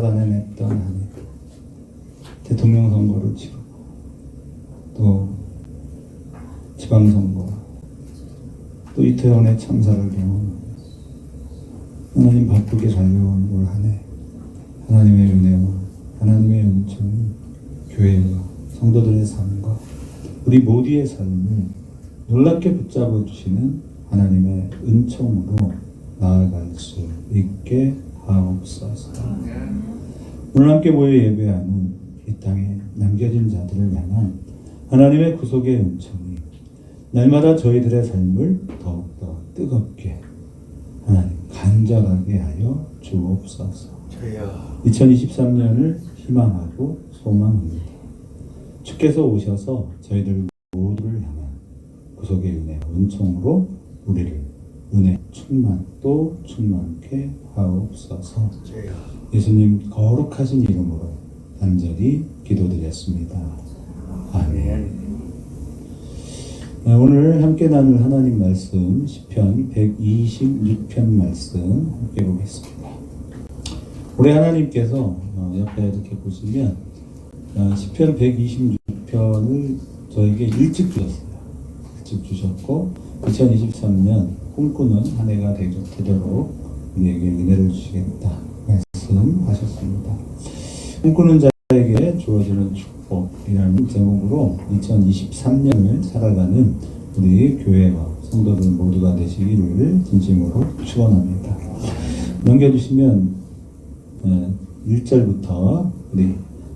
살아다녔던 한 해, 대통령 선거를 치르고 또 지방선거, 또 이태원의 참사를 경험하고 하나님 바쁘게 달려온 올 한 해, 하나님의 은혜와 하나님의 은총이 교회와 성도들의 삶과 우리 모두의 삶을 놀랍게 붙잡아 주시는 하나님의 은총으로 나아갈 수 있게 하옵소서. 오늘 함께 모여 예배하는 이 땅에 남겨진 자들을 향한 하나님의 구속의 은총이 날마다 저희들의 삶을 더욱더 뜨겁게 하나님 간절하게 하여 주옵소서. 2023년을 희망하고 소망합니다. 주께서 오셔서 저희들 모두를 향한 구속의 은혜와 은총으로 우리를 은혜 충만 또 충만케 하옵소서. 예수님 거룩하신 이름으로 간절히 기도드렸습니다. 아멘. 오늘 함께 나눌 하나님 말씀 시편 126편 말씀 함께 보겠습니다. 우리 하나님께서 옆에 이렇게 보시면 시편 126편을 저에게 일찍 주셨어요. 일찍 주셨고 2023년 꿈꾸는 한 해가 되도록 우리에게 은혜를 주시겠다 말씀하셨습니다. 꿈꾸는 자에게 주어지는 축복이라는 제목으로 2023년을 살아가는 우리 교회와 성도들 모두가 되시기를 진심으로 축원합니다. 넘겨주시면 1절부터 우리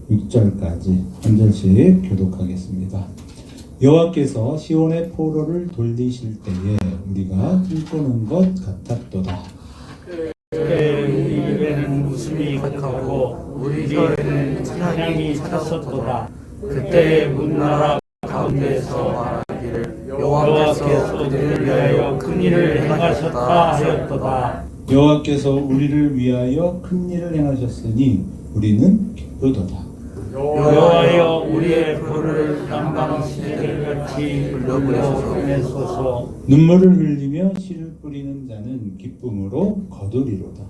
6절까지 한 절씩 교독하겠습니다. 여호와께서 시온의 포로를 돌리실 때에 우리가 꿈꾸는 것 같았도다. 그때 우리 입에는 웃음이 가득하고 우리 혀에는 찬양이 찼었도다. 그때 문나라 가운데서 말하기를 여호와께서 그들을 위하여 큰 일을 행하셨다 하였도다. 여호와께서 우리를 위하여 큰 일을 행하셨으니 우리는 기쁘도다. 여호와여 우리의 표를 남방 시내들같이 흘려보내소서. 눈물을 흘리며 씨를 뿌리는 자는 기쁨으로 거두리로다.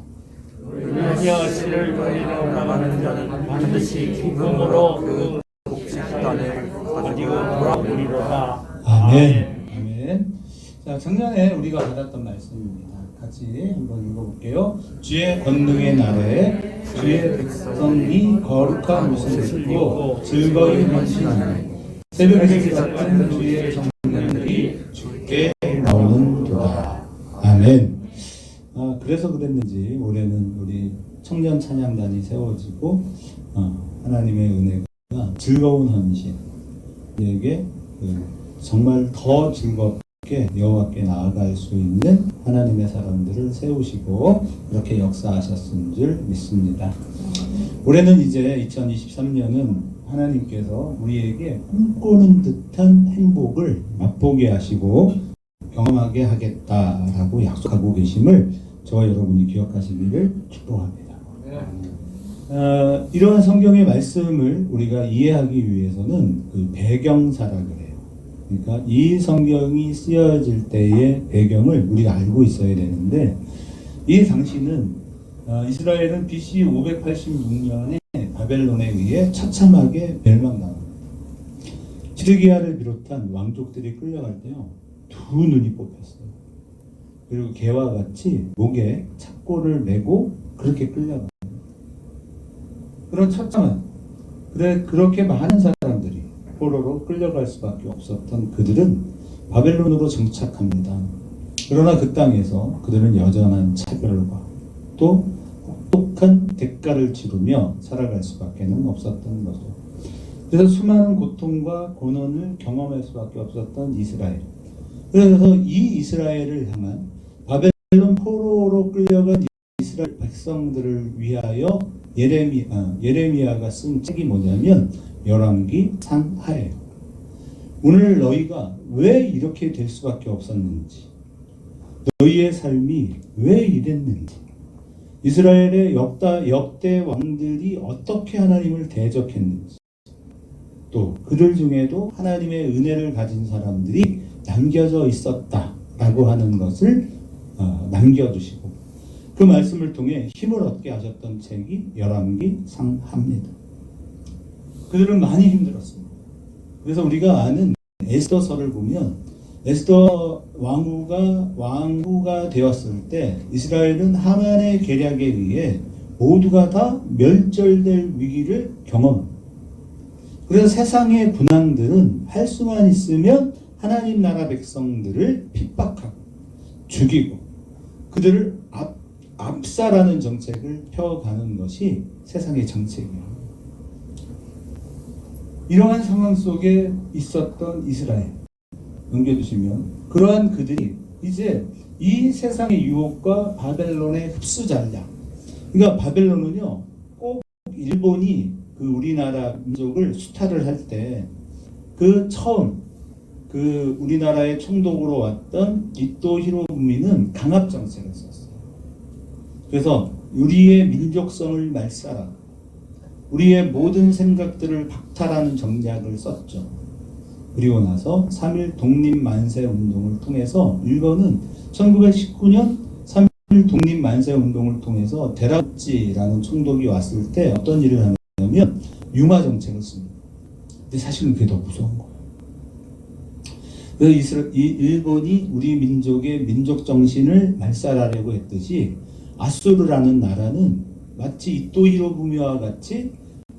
흘리며 씨를 뿌리러 나가는 자는 반드시 기쁨으로 그 복식단에 가지고 돌아오리로다. 아멘. 아멘. 자, 작년에 우리가 받았던 말씀입니다. 같이 한번 읽어볼게요. 주의 권능의 날에 주의 백성이 거룩한 옷을 입고 즐거이 헌신하니 새벽이 같은 주의 청년들이 주께 나오는도다. 아멘. 그래서 그랬는지 올해는 우리 청년 찬양단이 세워지고 하나님의 은혜가 즐거운 헌신, 우리에게 정말 더 즐겁게 여호와께 나아갈 수 있는 하나님의 사람들을 세우시고 이렇게 역사하셨은 줄 믿습니다. 올해는 이제 2023년은 하나님께서 우리에게 꿈꾸는 듯한 행복을 맛보게 하시고 경험하게 하겠다라고 약속하고 계심을 저와 여러분이 기억하시기를 축복합니다. 이러한 성경의 말씀을 우리가 이해하기 위해서는 그 배경사라 그래요. 그러니까 이 성경이 쓰여질 때의 배경을 우리가 알고 있어야 되는데, 이 당시는 이스라엘은 BC 586년에 바벨론에 의해 처참하게 멸망당합니다. 시드기야를 비롯한 왕족들이 끌려갈 때요, 두 눈이 뽑혔어요. 그리고 개와 같이 목에 착고를 메고 그렇게 끌려가요. 그런 처참한, 그렇게 많은 사람들이 포로로 끌려갈 수밖에 없었던 그들은 바벨론으로 정착합니다. 그러나 그 땅에서 그들은 여전한 차별과 또 혹독한 대가를 치르며 살아갈 수밖에 없었던 거죠. 그래서 수많은 고통과 고난을 경험할 수밖에 없었던 이스라엘. 그래서 이 이스라엘을 향한 바벨론 포로로 끌려간 이스라엘 백성들을 위하여 예레미야가 쓴 책이 뭐냐면 열왕기 상하예요. 오늘 너희가 왜 이렇게 될 수밖에 없었는지, 너희의 삶이 왜 이랬는지, 이스라엘의 역대 왕들이 어떻게 하나님을 대적했는지, 또 그들 중에도 하나님의 은혜를 가진 사람들이 남겨져 있었다라고 하는 것을 남겨두시고, 그 말씀을 통해 힘을 얻게 하셨던 책이 열왕기 상하입니다. 그들은 많이 힘들었습니다. 그래서 우리가 아는 에스더서를 보면 에스더 왕후가 되었을 때 이스라엘은 하만의 계략에 의해 모두가 다 멸절될 위기를 경험합니다. 그래서 세상의 군왕들은 할 수만 있으면 하나님 나라 백성들을 핍박하고 죽이고 그들을 압살하는 정책을 펴가는 것이 세상의 정책이에요. 이러한 상황 속에 있었던 이스라엘 넘겨주시면 그러한 그들이 이제 이 세상의 유혹과 바벨론의 흡수 전략, 그러니까 바벨론은요 꼭 일본이 그 우리나라 민족을 수탈을 할 때 그 처음 그 우리나라의 총독으로 왔던 이토 히로부미는 강압 정책을 썼어요. 그래서 우리의 민족성을 말살하고 우리의 모든 생각들을 박탈하는 전략을 썼죠. 그리고 나서 3.1 독립만세 운동을 통해서 일본은 1919년 3.1 독립만세 운동을 통해서 데라우찌라는 총독이 왔을 때 어떤 일을 하냐면 융화 정책을 씁니다. 근데 사실은 그게 더 무서운 거예요. 그래서 일본이 우리 민족의 민족 정신을 말살하려고 했듯이 아수르라는 나라는 마치 이토 히로부미와 같이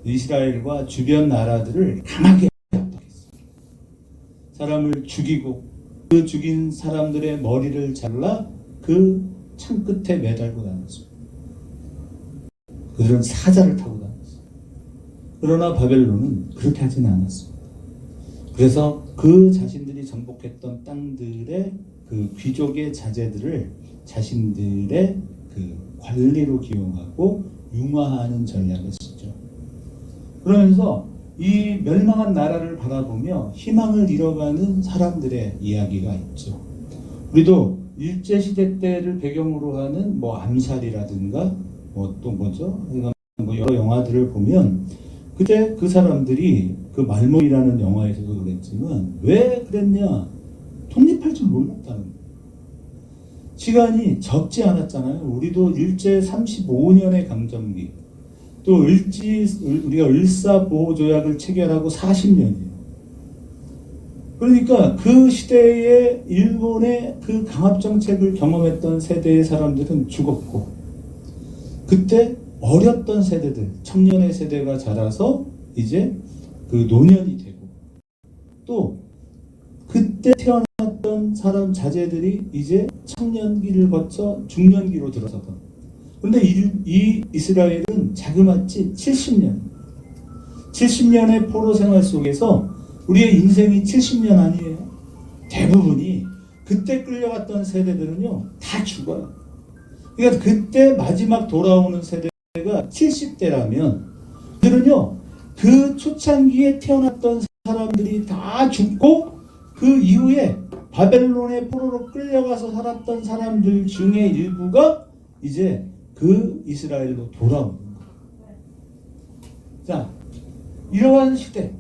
이스라엘과 주변 나라들을 강하게 압박했어요. 사람을 죽이고 그 죽인 사람들의 머리를 잘라 그 창 끝에 매달고 다녔습니다. 그들은 사자를 타고 다녔어요. 그러나 바벨론은 그렇게 하지는 않았습니다. 그래서 그 자신들이 정복했던 땅들의 그 귀족의 자제들을 자신들의 그 관리로 기용하고 융화하는 전략을 쓰죠. 그러면서 이 멸망한 나라를 바라보며 희망을 잃어가는 사람들의 이야기가 있죠. 우리도 일제시대 때를 배경으로 하는 뭐 암살이라든가 뭐 또 뭐죠? 뭐 여러 영화들을 보면 그때 그 사람들이 그 말모이라는 영화에서도 그랬지만 왜 그랬냐? 독립할 줄 몰랐다는 거예요. 시간이 적지 않았잖아요. 우리도 일제 35년의 강점기, 또 우리가 을사보호조약을 체결하고 40년이에요. 그러니까 그 시대에 일본의 그 강압정책을 경험했던 세대의 사람들은 죽었고, 그때 어렸던 세대들, 청년의 세대가 자라서 이제 그 노년이 되고, 또 그때 태어났던 사람 자제들이 이제 청년기를 거쳐 중년기로 들어서던. 그런데 이 이스라엘은 자그마치 70년의 포로 생활 속에서 우리의 인생이 70년 아니에요. 대부분이 그때 끌려갔던 세대들은요 다 죽어요. 그러니까 그때 마지막 돌아오는 세대가 70대라면 그들은요 그 초창기에 태어났던 사람들이 다 죽고 그 이후에 바벨론의 포로로 끌려가서 살았던 사람들 중에 일부가 이제 그 이스라엘로 돌아오는 거예요. 자, 이러한 시대,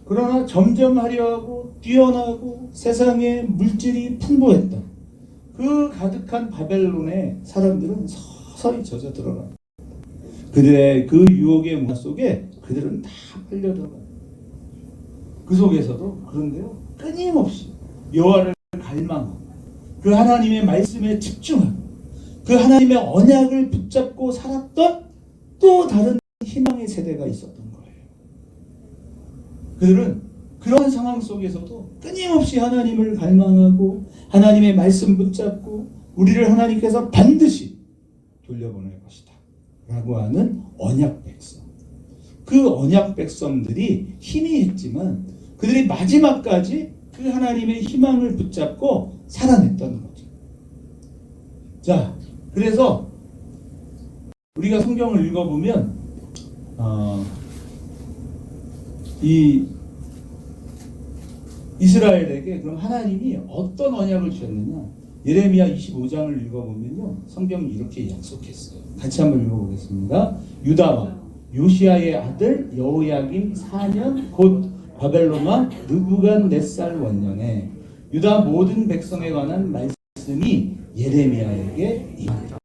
그러나 점점 화려하고 뛰어나고 세상에 물질이 풍부했던 그 가득한 바벨론의 사람들은 서서히 젖어 들어가요. 그들의 그 유혹의 문화 속에 그들은 다 빨려 들어가요. 그 속에서도 그런데요 끊임없이 여호와를 갈망하고 그 하나님의 말씀에 집중하고 그 하나님의 언약을 붙잡고 살았던 또 다른 희망의 세대가 있었던 거예요. 그들은 그런 상황 속에서도 끊임없이 하나님을 갈망하고 하나님의 말씀 붙잡고 우리를 하나님께서 반드시 돌려보낼 것이다 라고 하는 언약 백성. 그 언약 백성들이 희미했지만 그들이 마지막까지 그 하나님의 희망을 붙잡고 살아냈다는 거죠. 자, 그래서 우리가 성경을 읽어보면 이 이스라엘에게 그럼 하나님이 어떤 언약을 주셨느냐? 예레미야 25장을 읽어보면요 성경이 이렇게 약속했어요. 같이 한번 읽어보겠습니다. 유다와 요시야의 아들 여호야김 4년 곧 바벨론 왕 느부갓네살 원년에 유다 모든 백성에 관한 말씀이 예레미야에게 임하니라.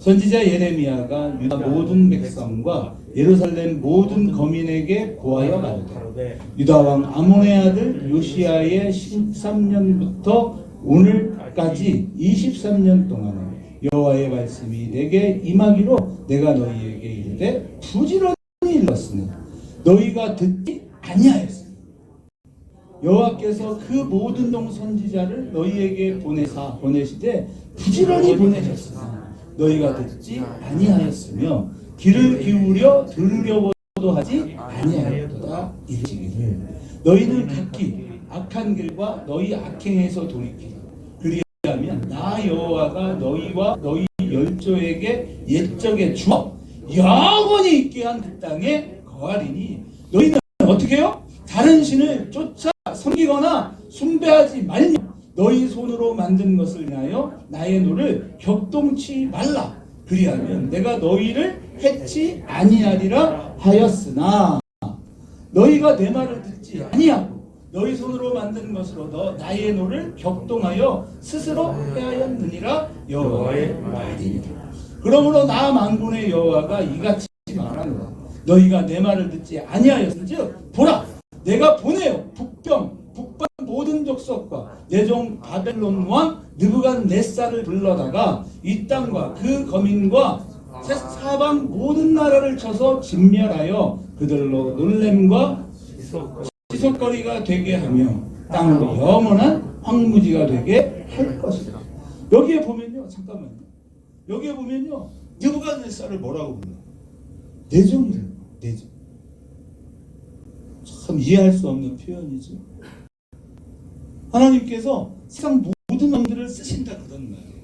선지자 예레미야가 유다 모든 백성과 예루살렘 모든 거민에게 고하여 가로되 유다 왕 아몬의 아들 요시야의 13년부터 오늘까지 23년 동안에 여호와의 말씀이 내게 임하기로 내가 너희에게 이르되 부지런히 일렀으니 너희가 듣지 아니하였으니 여호와께서 그 모든 종 선지자를 너희에게 보내시되 부지런히 보내셨으나 너희가 듣지 아니하였으며 귀를 기울여 들으려고도 하지 아니하였도다 이르시기를 너희는 각기 악한 길과 너희 악행에서 돌이키라 그리하면 나 여호와가 너희와 너희 열조에게 옛적에 주어 영원히 있게 한 그 땅에 거하리니 너희는 어떻게 해요? 다른 신을 쫓아 섬기거나 숭배하지 말며 너희 손으로 만든 것을 인하여 나의 노를 격동치 말라 그리하면 내가 너희를 해치 아니하리라 하였으나 너희가 내 말을 듣지 아니하고 너희 손으로 만든 것으로 나의 노를 격동하여 스스로 해하였느니라 여호와의 말이니라. 그러므로 나 만군의 여호와가 이같이 말하노라 너희가 내 말을 듣지 아니하였은즉 보라 내가 보내어 북방 모든 족속과 내 종 바벨론 왕 느부갓네살을 불러다가 이 땅과 그 거민과 사방 모든 나라를 쳐서 진멸하여 그들로 놀램과 시속거리가 되게 하며 땅으로 영원한 황무지가 되게 할 것이다. 여기에 보면요, 잠깐만요. 여기에 보면요, 느부갓네살을 뭐라고 불러? 내종이래요. 내종. 참 이해할 수 없는 표현이죠. 하나님께서 세상 모든 왕들을 쓰신다 그런 말이에요.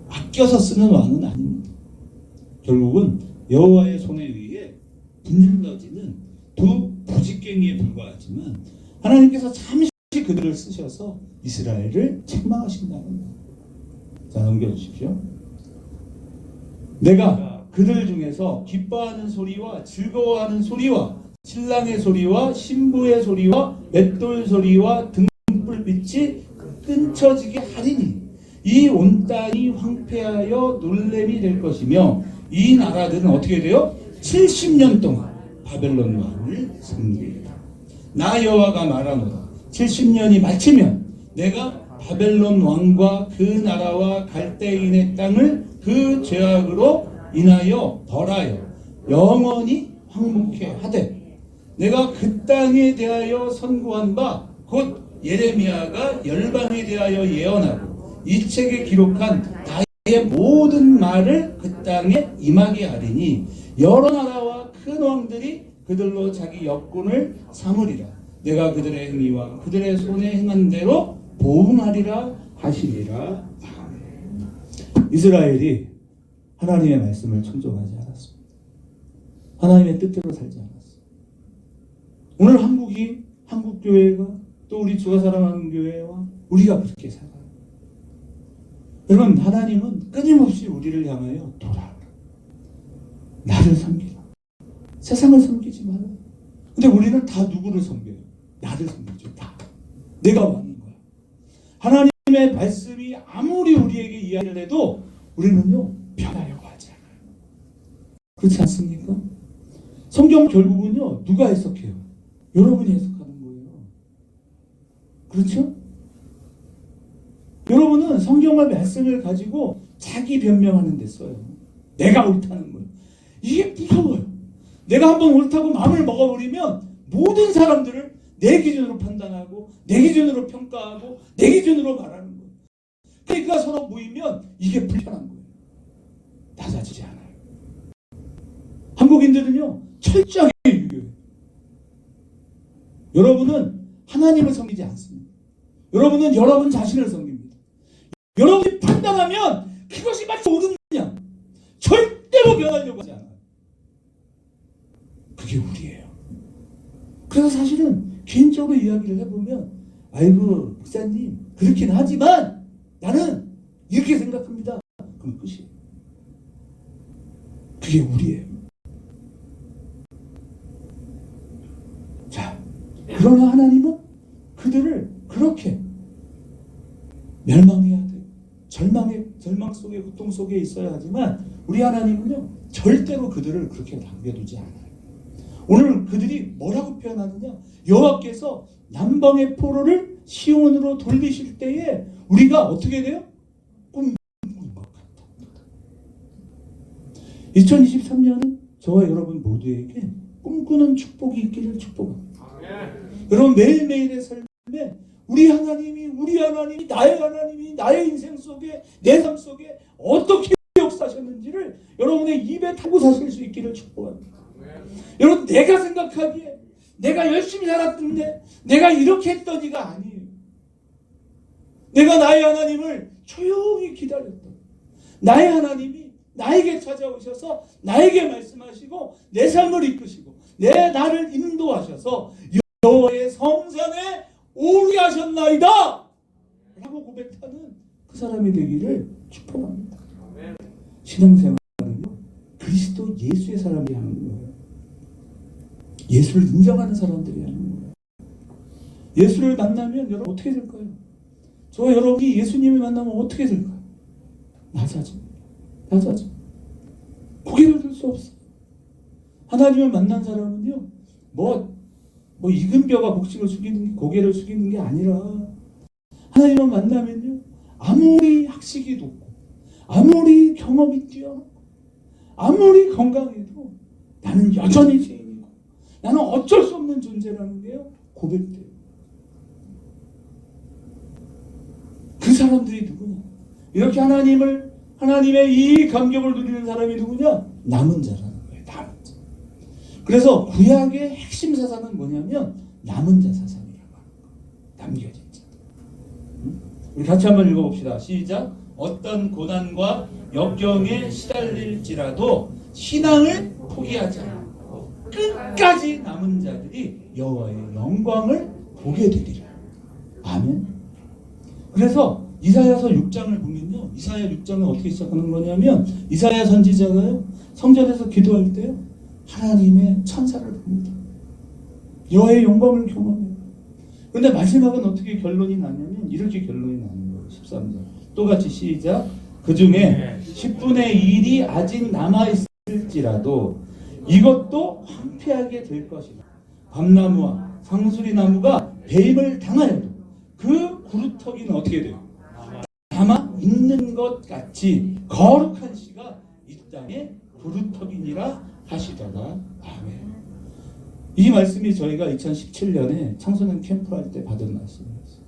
아껴서 쓰는 왕은 아닙니다. 결국은 여호와의 손에 의해 분질러지는 두 부직갱이에 불과하지만 하나님께서 잠시 그들을 쓰셔서 이스라엘을 책망하신다는 거예요. 자, 넘겨주십시오. 내가 그들 중에서 기뻐하는 소리와 즐거워하는 소리와 신랑의 소리와 신부의 소리와 맷돌 소리와 등불빛이 끊쳐지게 하리니 이 온 땅이 황폐하여 놀램이 될 것이며 이 나라들은 어떻게 돼요? 70년 동안 바벨론 왕을 섬기리라. 나 여호와가 말하노라 70년이 마치면 내가 바벨론 왕과 그 나라와 갈대인의 땅을 그 죄악으로 인하여 벌하여 영원히 황무케 하되 내가 그 땅에 대하여 선고한 바 곧 예레미야가 열방에 대하여 예언하고 이 책에 기록한 나의 모든 말을 그 땅에 임하게 하리니 여러 나라와 큰 왕들이 그들로 자기 역군을 삼으리라. 내가 그들의 행위와 그들의 손에 행한 대로 보응하리라 하시리라. 이스라엘이 하나님의 말씀을 존중하지 않았습니다. 하나님의 뜻대로 살지 않았어요. 오늘 한국교회가 또 우리 주가 사랑하는 교회와 우리가 그렇게 살아요. 여러분, 하나님은 끊임없이 우리를 향하여 돌아오라. 나를 섬기라. 세상을 섬기지 마라. 근데 우리는 다 누구를 섬겨요? 나를 섬기죠. 다. 내가 왕인 거야. 하나님의 말씀이 아무리 우리에게 이야기를 해도 우리는요, 변하려고 하지 않아요. 그렇지 않습니까? 성경 결국은요, 누가 해석해요? 여러분이 해석하는 거예요. 그렇죠? 여러분은 성경의 말씀을 가지고 자기 변명하는 데 써요. 내가 옳다는 거예요. 이게 무서워요. 내가 한번 옳다고 마음을 먹어버리면 모든 사람들을 내 기준으로 판단하고 내 기준으로 평가하고 내 기준으로 말하는 거예요. 그러니까 서로 모이면 이게 불편한 거예요. 낮아지지 않아요. 한국인들은요, 철저하게 유교해요. 여러분은 하나님을 섬기지 않습니다. 여러분은 여러분 자신을 섬깁니다. 여러분이 판단하면 그것이 마치 옳으냐? 절대로 변하려고 하지 않아요. 그게 우리예요. 그래서 사실은 개인적으로 이야기를 해보면 아이고 목사님 그렇긴 하지만 나는 이렇게 생각합니다. 그럼 끝이에요. 그게 우리예요. 자, 그러나 하나님은 그들을 그렇게 멸망해야 돼요. 절망 속에 속에 고통 속에 있어야 하지만 우리 하나님은요 절대로 그들을 그렇게 남겨두지 않아요. 오늘 그들이 뭐라고 표현하느냐? 여호와께서 남방의 포로를 시온으로 돌리실 때에 우리가 어떻게 돼요? 꿈꾼 것 같다. 2023년은 저와 여러분 모두에게 꿈꾸는 축복이 있기를 축복합니다. 여러분 매일매일의 삶에 우리 하나님이 나의 하나님이 나의 인생 속에 내 삶 속에 어떻게 역사하셨는지를 여러분의 입에 타고 사실 수 있기를 축복합니다. 여러분 내가 생각하기에 내가 열심히 살았던데 내가 이렇게 했더니가 아니에요. 내가 나의 하나님을 조용히 기다렸던 나의 하나님이 나에게 찾아오셔서 나에게 말씀하시고 내 삶을 이끄시고 내 나를 인도하셔서 여호와의 성산에 오르게 하셨나이다 라고 고백하는 그 사람이 되기를 축복합니다. 신앙생활은요 그리스도 예수의 사람이 하는 거예요. 예수를 인정하는 사람들이 하는 거예요. 예수를 만나면 여러분 어떻게 될까요? 저와 여러분이 예수님을 만나면 어떻게 될까요? 낮아집니다. 고개를 들 수 없어요. 하나님을 만난 사람은요 뭐 익은 뼈가 고개를 숙이는 게 아니라 하나님을 만나면요 아무리 학식이 높고 아무리 경험이 뛰어나고 아무리 건강해도 나는 여전히 죄인이고 나는 어쩔 수 없는 존재라는 게요 고백돼요. 그 사람들이 누구냐? 이렇게 하나님의 이 감격을 누리는 사람이 누구냐? 남은 자라는 거예요. 남은 자. 그래서 구약의 핵심 사상은 뭐냐면 남은 자 사상이라고 하는 거예요. 남겨진 자. 우리 같이 한번 읽어봅시다. 시작. 어떤 고난과 역경에 시달릴지라도 신앙을 포기하지 않고 끝까지 남은 자들이 여호와의 영광을 보게 되리라. 아멘. 그래서 이사야서 6장을 보면요. 이사야 6장은 어떻게 시작하는 거냐면 이사야 선지자가요. 성전에서 기도할 때요. 하나님의 천사를 봅니다. 여호와의 영광을 경험해요. 그런데 마지막은 어떻게 결론이 나냐면 이렇게 결론이 나는 거예요. 13절. 똑같이 시작. 그 중에 10분의 1이 아직 남아있을지라도 이것도 황폐하게 될 것이다. 밤나무와 상수리나무가 배임을 당하여도 그 구루터기는 어떻게 돼요? 남아 있는 것 같이 거룩한 씨가 이 땅에 구루터기니라 하시더라. 아멘. 이 말씀이 저희가 2017년에 청소년 캠프 할 때 받은 말씀이었어요.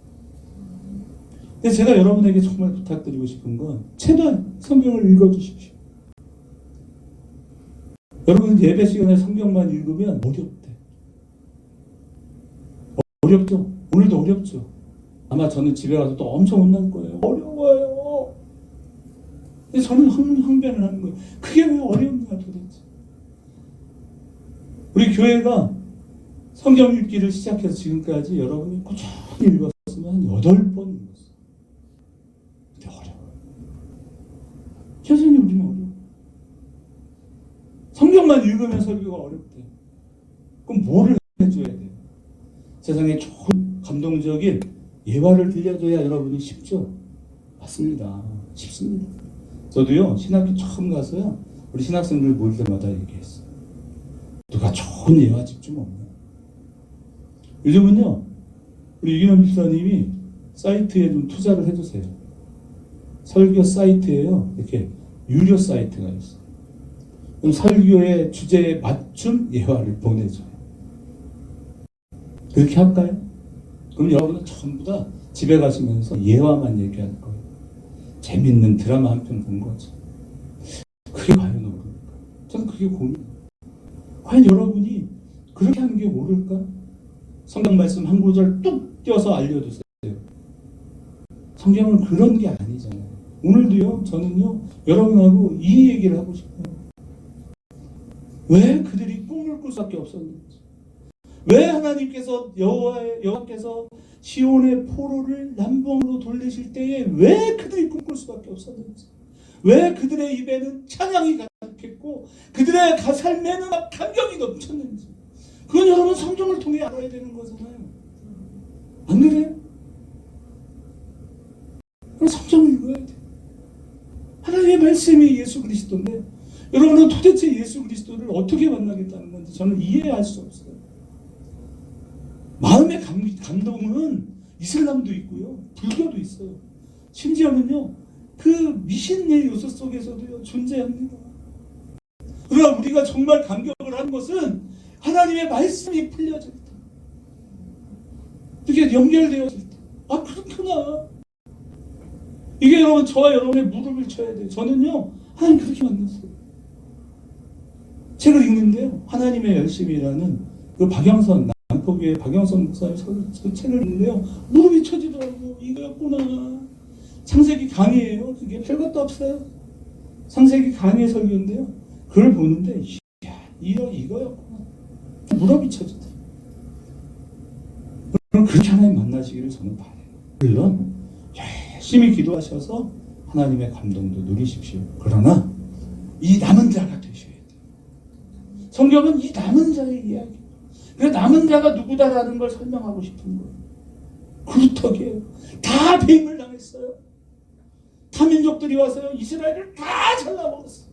근데 제가 여러분에게 정말 부탁드리고 싶은 건 제발 성경을 읽어주십시오. 여러분 예배 시간에 성경만 읽으면 어렵대. 어렵죠? 오늘도 어렵죠? 아마 저는 집에 가서 또 엄청 혼날 거예요. 어려워요. 근데 저는 항변을 하는 거예요. 그게 왜 어려운가 도대체. 우리 교회가 성경 읽기를 시작해서 지금까지 여러분이 꾸준히 읽었으면 한 8번 읽었어요. 근데 어려워요. 여전히 우리는 어려워요. 성경만 읽으면 설교가 어렵대요. 그럼 뭐를 해줘야 돼요? 세상에 좋은 감동적인 예화를 들려줘야 여러분이 쉽죠? 맞습니다. 쉽습니다. 저도요 신학교 처음 가서요 우리 신학생들 모일 때마다 얘기했어요. 누가 좋은 예화집 좀 없나? 요즘은요 우리 유기남 집사님이 사이트에 좀 투자를 해주세요. 설교 사이트에요 이렇게 유료 사이트가 있어요. 그럼 설교의 주제에 맞춘 예화를 보내줘요. 그렇게 할까요? 그럼 여러분은 전부 다 집에 가시면서 예화만 얘기할 거예요. 재밌는 드라마 한 편 본 거죠. 그게 과연 옳을까? 저는 그게 고민이에요. 과연 여러분이 그렇게 하는 게 옳을까? 성경 말씀 한 구절 뚝 띄어서 알려주세요. 성경은 그런 게 아니잖아요. 오늘도요 저는요 여러분하고 이 얘기를 하고 싶어요. 왜 그들이 꿈을 꿀 수밖에 없었는지, 왜 하나님께서 여호와께서 시온의 포로를 남방으로 돌리실 때에 왜 그들이 꿈꿀 수밖에 없었는지, 왜 그들의 입에는 찬양이 가득했고 그들의 삶에는 감격이 넘쳤는지, 그건 여러분 성경을 통해 알아야 되는 거잖아요. 안 그래요? 그럼 성경을 읽어야 돼. 하나님의 말씀이 예수 그리스도인데 여러분은 도대체 예수 그리스도를 어떻게 만나겠다는 건지 저는 이해할 수 없어요. 마음의 감동은 이슬람도 있고요, 불교도 있어요. 심지어는요, 그 미신의 요소 속에서도요 존재합니다. 그러나 우리가 정말 감격을 하는 것은 하나님의 말씀이 풀려질 때, 이게 연결되어질 때, 아 그렇구나. 이게 여러분 저와 여러분의 무릎을 쳐야 돼요. 저는요 하나님 그렇게 만났어요. 책을 읽는데요, 하나님의 열심이라는 그 박영선, 남포교회 박영선 목사님 그 책을 읽는데요, 무릎이 쳐지더라고. 이거였구나. 창세기 강의예요. 그게 별것도 없어요. 창세기 강의 설교인데요, 그걸 보는데 이거였구나. 무릎이 쳐지더라고. 그럼 그렇게 하나님 만나시기를 저는 바라요. 물론 열심히 기도하셔서 하나님의 감동도 누리십시오. 그러나 이 남은 자가 되셔야 돼요. 성경은 이 남은 자의 이야기. 그 남은 자가 누구다라는 걸 설명하고 싶은 거예요. 그루터기예요. 다 배임을 당했어요. 타민족들이 와서요 이스라엘을 다 잘라먹었어요.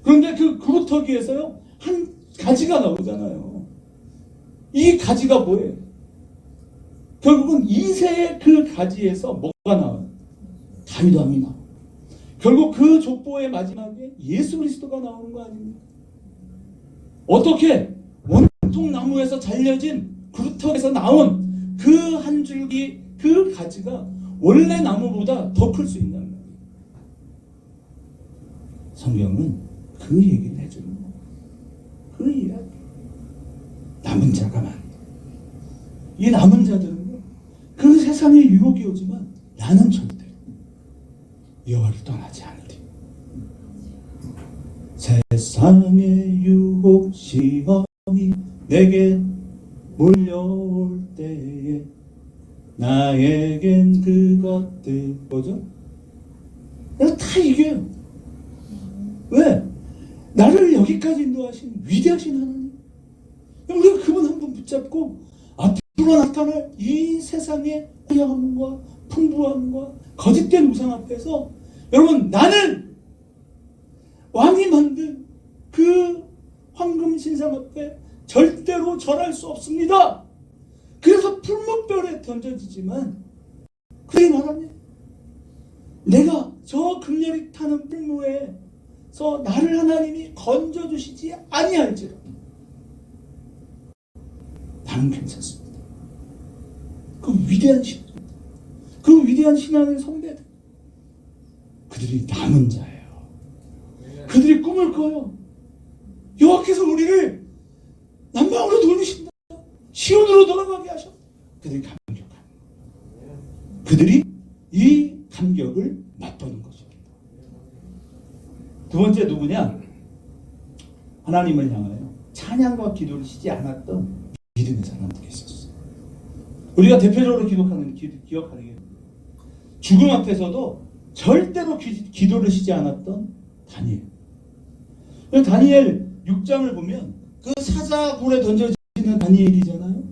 그런데 그 그루터기에서요 한 가지가 나오잖아요. 이 가지가 뭐예요? 결국은 이새의 그 가지에서 뭐가 나와요? 다윗 왕이 나와요. 결국 그 족보의 마지막에 예수 그리스도가 나오는 거 아닙니까? 어떻게? 원통나무에서 잘려진 그루터기에서 나온 그 한 줄기, 그 가지가 원래 나무보다 더 클 수 있는 거예요. 성경은 그 얘기를 해주는 거예요. 그 이야기. 남은 자가 많다. 이 남은 자들은 그 세상의 유혹이 오지만 나는 절대 여호와를 떠나지 않으리. 세상의 유혹 시험이 내게 몰려올 때에 나에겐 그것들 뭐죠? 내가 다 이겨요. 왜? 나를 여기까지 인도하신 위대하신 하나님. 우리가 그분 한 분 붙잡고 앞으로 나타날 이 세상의 고향함과 풍부함과 거짓된 우상 앞에서 여러분 나는 왕이 만든 그 황금 신상 앞에 절대로 절할 수 없습니다. 그래서 풀무별에 던져지지만 그들이 말하면 내가 저 극렬히 타는 풀무에서 나를 하나님이 건져주시지 아니할지라도 나는 괜찮습니다. 그 위대한 신앙, 그 위대한 신앙의 선배들, 그들이 남은 자예요. 그들이 꿈을 꿔요. 여호와께서 우리를 남방으로 돌리신다. 시온으로 돌아가게 하셨다. 그들이 감격하는 거예요. 그들이 이 감격을 맛보는 것입니다. 두 번째 누구냐? 하나님을 향하여 찬양과 기도를 쉬지 않았던 믿음의 사람들이 있었어요. 우리가 대표적으로 기억하는 게 죽음 앞에서도 절대로 기도를 쉬지 않았던 다니엘. 다니엘 6장을 보면 그 사자굴에 던져지는 다니엘이잖아요.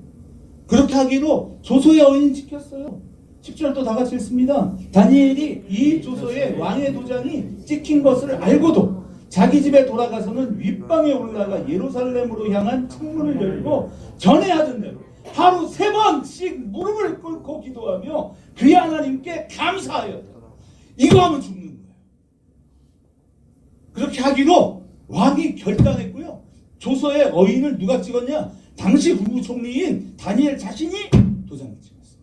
그렇게 하기로 조소의 어인이 지켰어요. 10절도 다 같이 읽습니다. 다니엘이 이 조소의 왕의 도장이 찍힌 것을 알고도 자기 집에 돌아가서는 윗방에 올라가 예루살렘으로 향한 창문을 열고 전에 하던 대로 하루 3번씩 무릎을 꿇고 기도하며 그의 하나님께 감사하였다. 이거 하면 죽는 거예요. 그렇게 하기로 왕이 결단했고요. 조서의 어인을 누가 찍었냐? 당시 국무총리인 다니엘 자신이 도장을 찍었어요.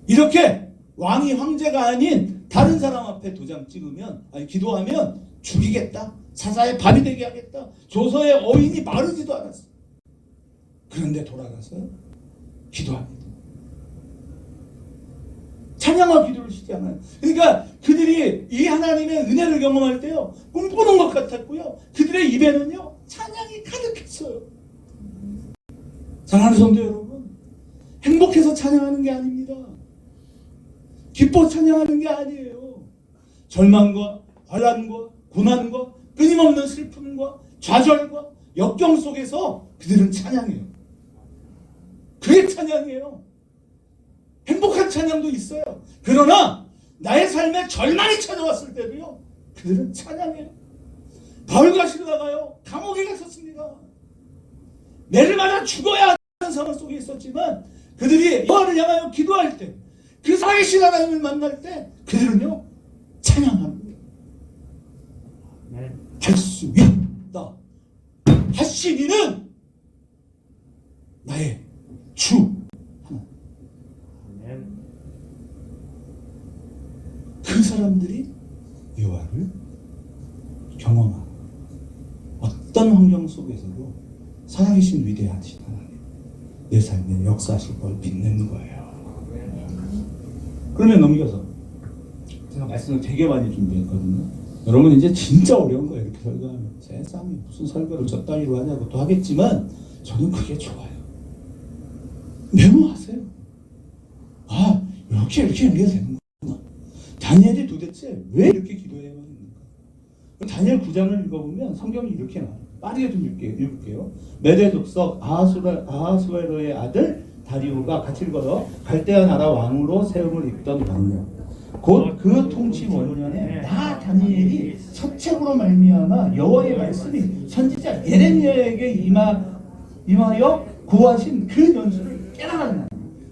이렇게 왕이 황제가 아닌 다른 사람 앞에 도장 찍으면, 아니 기도하면 죽이겠다. 사자의 밥이 되게 하겠다. 조서의 어인이 마르지도 않았어요. 그런데 돌아가서 기도합니다. 찬양과 기도를 쉬지 않아요. 그러니까 그들이 이 하나님의 은혜를 경험할 때요, 꿈꾸는 것 같았고요. 그들의 입에는요, 찬양이 가득했어요. 사랑하는 성도 여러분, 행복해서 찬양하는 게 아닙니다. 기뻐 찬양하는 게 아니에요. 절망과 환난과 고난과 끊임없는 슬픔과 좌절과 역경 속에서 그들은 찬양해요. 그게 찬양이에요. 행복한 찬양도 있어요. 그러나 나의 삶에 절망이 찾아왔을 때도요, 그들은 찬양해요. 바울과 실라가요, 감옥에 갔었습니다. 매를 맞아 죽어야 하는 상황 속에 있었지만 그들이 여호와를 향하여 기도할 때, 그 살아계신 하나님을 만날 때 그들은요 찬양합니다. 할 수 있다 하신 이는 나의 주 하나님. 그 사람들이 여호와를 경험하고 어떤 환경 속에서도 살아계신 위대하신 하나님 내 삶에 역사하실 걸 믿는 거예요. 그러면 넘겨서 제가 말씀을 되게 많이 준비했거든요. 여러분 이제 진짜 어려운 거예요. 이렇게 설교하면 세상에 무슨 설교를 저 따위로 하냐고 또 하겠지만 저는 그게 좋아요. 메모하세요. 아 이렇게 연결되는 거구나. 다니엘이 도대체 왜 이렇게 기도해야만 했는가. 다니엘 9장을 읽어보면 성경이 이렇게 나와요. 빠르게 좀 읽을게요. 메대족석 아하수에로의 아들 다리오가 같이 읽어서 갈대아 나라 왕으로 세움을 입던 왕녀. 곧 그 통치 5년에 나 다니엘이 서책으로 말미암아 여호와의 말씀이 선지자 예레미야에게 임하여 고하신 그 연수를 깨달았나.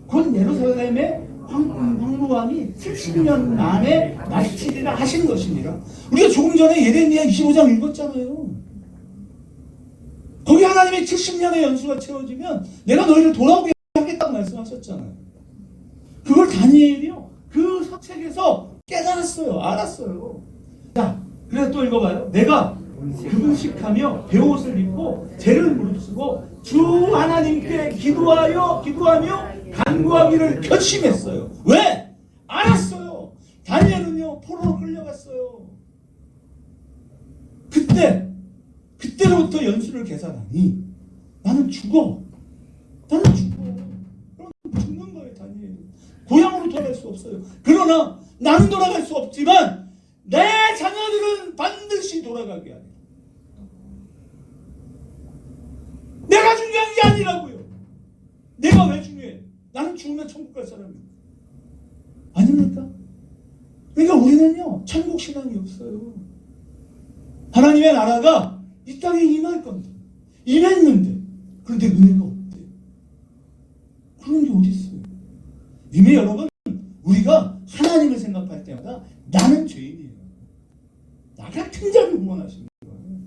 곧 예루살렘의 황무함이 70년 만에 마치리라 하신 것이니라. 우리가 조금 전에 예레미야 25장 읽었잖아요. 거기 하나님의 70년의 연수가 채워지면 내가 너희를 돌아오게 하겠다고 말씀하셨잖아요. 그걸 다니엘이요 그 서책에서 깨달았어요. 알았어요. 자, 그래서 또 읽어봐요. 내가 금식하며 베옷을 입고 죄를 무릅쓰고 주 하나님께 기도하며 간구하기를 결심했어요. 왜? 알았어요. 다니엘은요 포로로 끌려갔어요. 그때로부터 연수를 계산하니 나는 죽어. 그럼 죽는 거예요. 다니엘은 고향으로 돌아갈 수 없어요. 그러나 나는 돌아갈 수 없지만 내 자녀들은 반드시 돌아가게 하리라. 내가 중요한 게 아니라고요. 내가 왜 중요해? 나는 죽으면 천국 갈 사람이에요. 아닙니까? 그러니까 우리는요 천국 신앙이 없어요. 하나님의 나라가 이 땅에 임할 겁니다. 임했는데 그런데 은혜가 없대요. 그런 게 어디 있어요? 이미 여러분 우리가 하나님을 생각할 때마다 나는 죄인이에요. 나 같은 자를 구원하시는 거예요.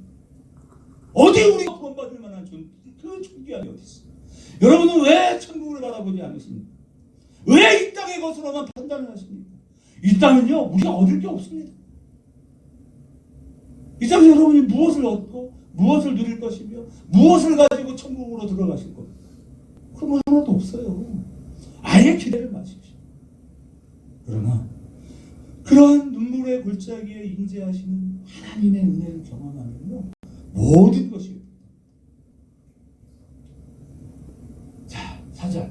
어디 우리가 구원받을 만한 그 존귀함이 어디 있어요? 여러분은 왜 천국을 바라보지 않으십니까? 왜 이 땅의 것으로만 판단을 하십니까? 이 땅은요 우리가 얻을 게 없습니다. 이 땅에 여러분이 무엇을 얻고 무엇을 누릴 것이며 무엇을 가지고 천국으로 들어가실 겁니까? 그런 거 하나도 없어요. 아예 기대를 마십시오. 그러나 그러한 눈물의 골짜기에 임재하시는 하나님의 은혜를 경험하면요 모든 것이 자 4절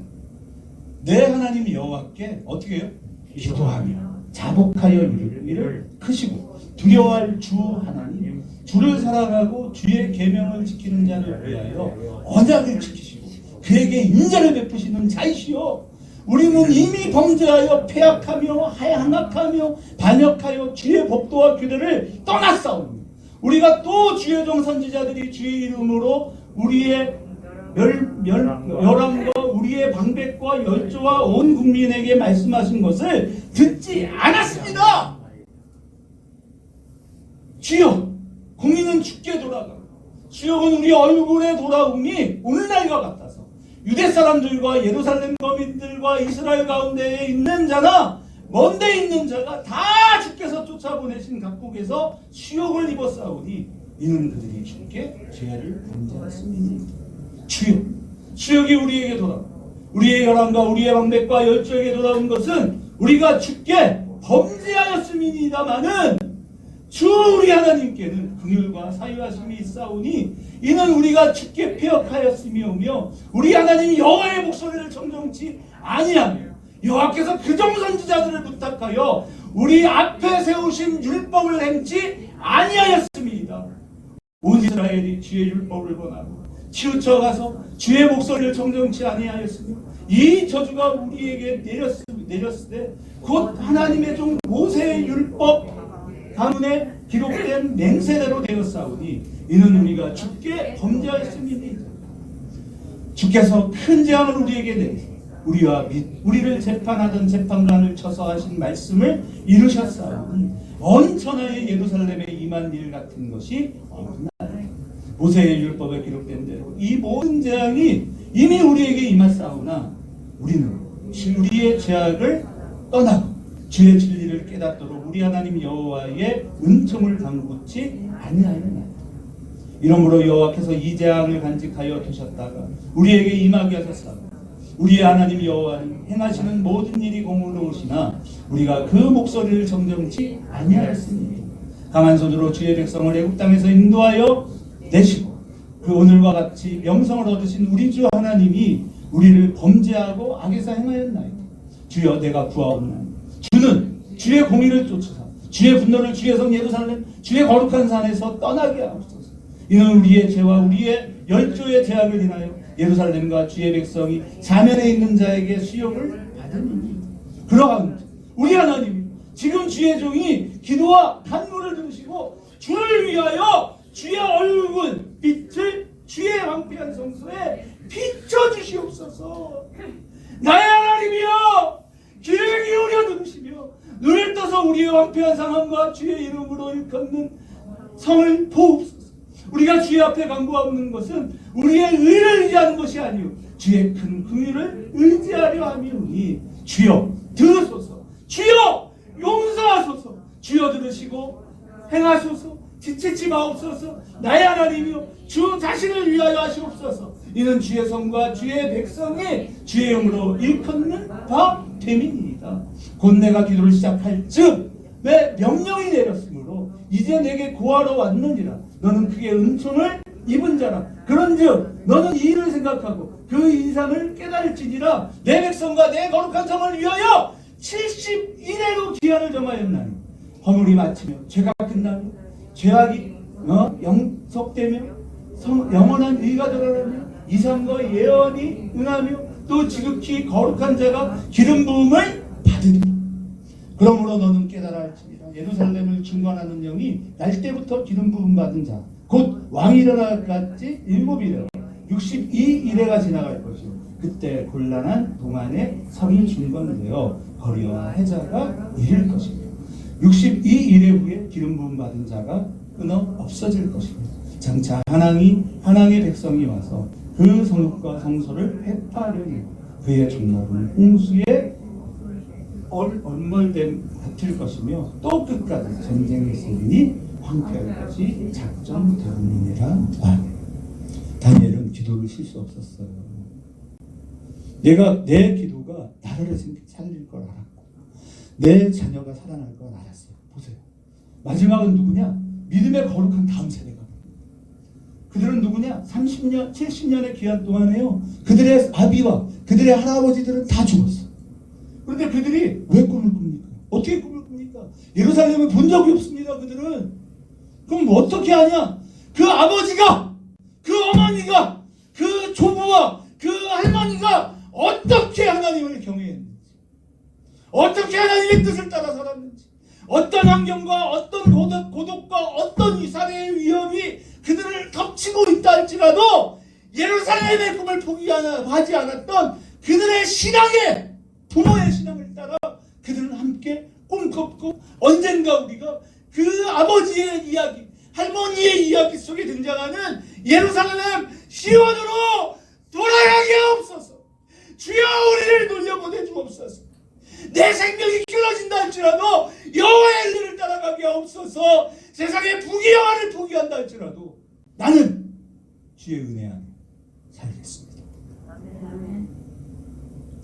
내 하나님 여호와께 어떻게 해요? 기도하며 자복하여 이를 크시고 두려워할 주 하나님 주를 사랑하고 주의 계명을 지키는 자를 위하여 언약을 지키시고 그에게 인자를 베푸시는 자이시오. 우리는 이미 범죄하여 패악하며 향악하며 반역하여 주의 법도와 규례를 떠났사오니 우리가 또 주의 종 선지자들이 주의 이름으로 우리의 멸함과 우리의 방백과 열조와 온 국민에게 말씀하신 것을 듣지 않았습니다. 주여 국민은 주께 돌아가고 주여는 우리 얼굴에 돌아옴이 오늘날과 같아서 유대 사람들과 예루살렘 거민들과 이스라엘 가운데에 있는 자나 먼데 있는 자가 다 주께서 쫓아보내신 각국에서 수욕을 입었사오니 이는 그들이 주께 죄를 범죄했음이니 주여 수욕이 우리에게 돌아오고 우리의 혈안과 우리의 방백과 열조에게 돌아온 것은 우리가 주께 범죄하였음이니다마는 주 우리 하나님께는 긍휼과 사유하심이 있사오니 이는 우리가 주께 패역하였으며며 우리 하나님 여호와의 목소리를 정정치 아니하며 여호와께서 그종 선지자들을 부탁하여 우리 앞에 세우신 율법을 행치 아니하였음이다. 온 이스라엘이 주의 율법을 권하고 치우쳐 가서 주의 목소리를 정정치 아니하였으며 이 저주가 우리에게 내렸을 때 곧 하나님의 종 모세의 율법 가문에 기록된 맹세대로 되었사오니 이는 우리가 주께 범죄하였음이니 주께서 큰 재앙을 우리에게 내리사 우리와 및 우리를 재판하던 재판관을 쳐서 하신 말씀을 이루셨사오니 온 천하의 예루살렘에 임한 일 같은 것이 없나이다. 모세의 율법에 기록된 대로 이 모든 재앙이 이미 우리에게 임하사오나 우리는 우리의 죄악을 떠나고 주의 진리를 깨닫도록 우리 하나님 여호와의 은총을 간구치 아니하였나이다. 이러므로 여호와께서 이 재앙을 간직하여 두셨다가 우리에게 임하게 하셨사오니 우리의 하나님 여호와는 행하시는 모든 일이 공의로우시나 우리가 그 목소리를 정정치 아니하였으니 강한 손으로 주의 백성을 애굽 땅에서 인도하여 내시고 그 오늘과 같이 명성을 얻으신 우리 주 하나님이 우리를 범죄하고 악에서 행하였나이다. 주여 내가 구하옵나이다. 주는 주의 공의를 쫓으사 주의 분노를 주의 성 예루살렘 주의 거룩한 산에서 떠나게 하옵소서. 이는 우리의 죄와 우리의 열조의 죄악을 인하여 예루살렘과 주의 백성이 사면에 있는 자에게 수욕을 받으니 그러한 우리 하나님 지금 주의 종이 기도와 간구를 들으시고 주를 위하여 주의 얼굴 빛을 주의 황폐한 성소에 비춰주시옵소서. 나의 하나님이여 귀를 기울여 들으시며 눈을 떠서 우리의 황폐한 상황과 주의 이름으로 일컫는 성을 보옵소서. 우리가 주의 앞에 간구하는 것은 우리의 의를 의지하는 것이 아니오 주의 큰 긍휼을 의지하려 함이오니 주여 들으소서. 주여 용서하소서. 주여 들으시고 행하소서. 지체치 마옵소서. 나의 하나님이여 주 자신을 위하여 하시옵소서. 이는 주의 성과 주의 백성이 주의 영으로 일컫는 바 됨이니이다. 곧 내가 기도를 시작할 즉 내 명령이 내렸으므로 이제 내게 구하러 왔느니라. 너는 크게 은총을 입은 자라. 그런즉 너는 이 일을 생각하고 그 인상을 깨달을지니라. 내 백성과 내 거룩한 성을 위하여 70일에도 기한을 정하였나니 허물이 마치며 죄가 끝나며 죄악이 영속되며 영원한 의가 드러나며 이상과 예언이 응하며 또 지극히 거룩한 자가 기름 부음을 받으리라. 그러므로 너는 깨달아 할지니라. 예루살렘을 중건하는 영이 날 때부터 기름 부음 받은 자 곧 왕이 일어나같이 7일에 62일에가 지나갈 것이요 그때 곤란한 동안에 성이 중건되어 거리와 해자가 이를 것이며 62일의 후에 기름 부음 받은 자가 끊어 없어질 것이며 장차 하나님의 백성이 와서 그 성읍과 성소를 회파하려니 그의 종말은 홍수에 얼멀됨 같을 것이며 또 끝까지 전쟁이 있으니 황폐할 것이 작정되었느니라. 다니엘은 기도를 쉴 수 없었어요. 내 기도가 나라를 살릴 걸 알았고 내 자녀가 살아날 걸 알았어요. 보세요. 마지막은 누구냐? 믿음의 거룩한 다음 세대가. 그들은 누구냐? 30년, 70년의 기한 동안에요. 그들의 아비와 그들의 할아버지들은 다 죽었어. 그런데 그들이 왜 꿈을 꿉니까? 어떻게 꿈을 꿉니까? 예루살렘을 본 적이 없습니다. 그들은. 그럼 어떻게 하냐? 그 아버지가, 그 어머니가, 그 조부와 그 할머니가 어떻게 하나님을 경외했는지, 어떻게 하나님의 뜻을 따라 살았는지, 어떤 환경과 어떤 고독과 어떤 이 사회의 위험이 그들을 덮치고 있다 할지라도 예루살렘의 꿈을 포기하지 않았던 그들의 신앙의 부모의 신앙을 따라 그들은 함께 꿈꿨고 언젠가 우리가 그 아버지의 이야기, 할머니의 이야기 속에 등장하는 예루살렘 시온으로 돌아가게 하옵소서. 주여 우리를 돌려보내 주옵소서. 내 생명이 끊어진다 할지라도 여호와의 일을 따라가게 하옵소서. 세상의 부귀영화를 포기한다 할지라도 나는 주의 은혜 안에 살겠습니다.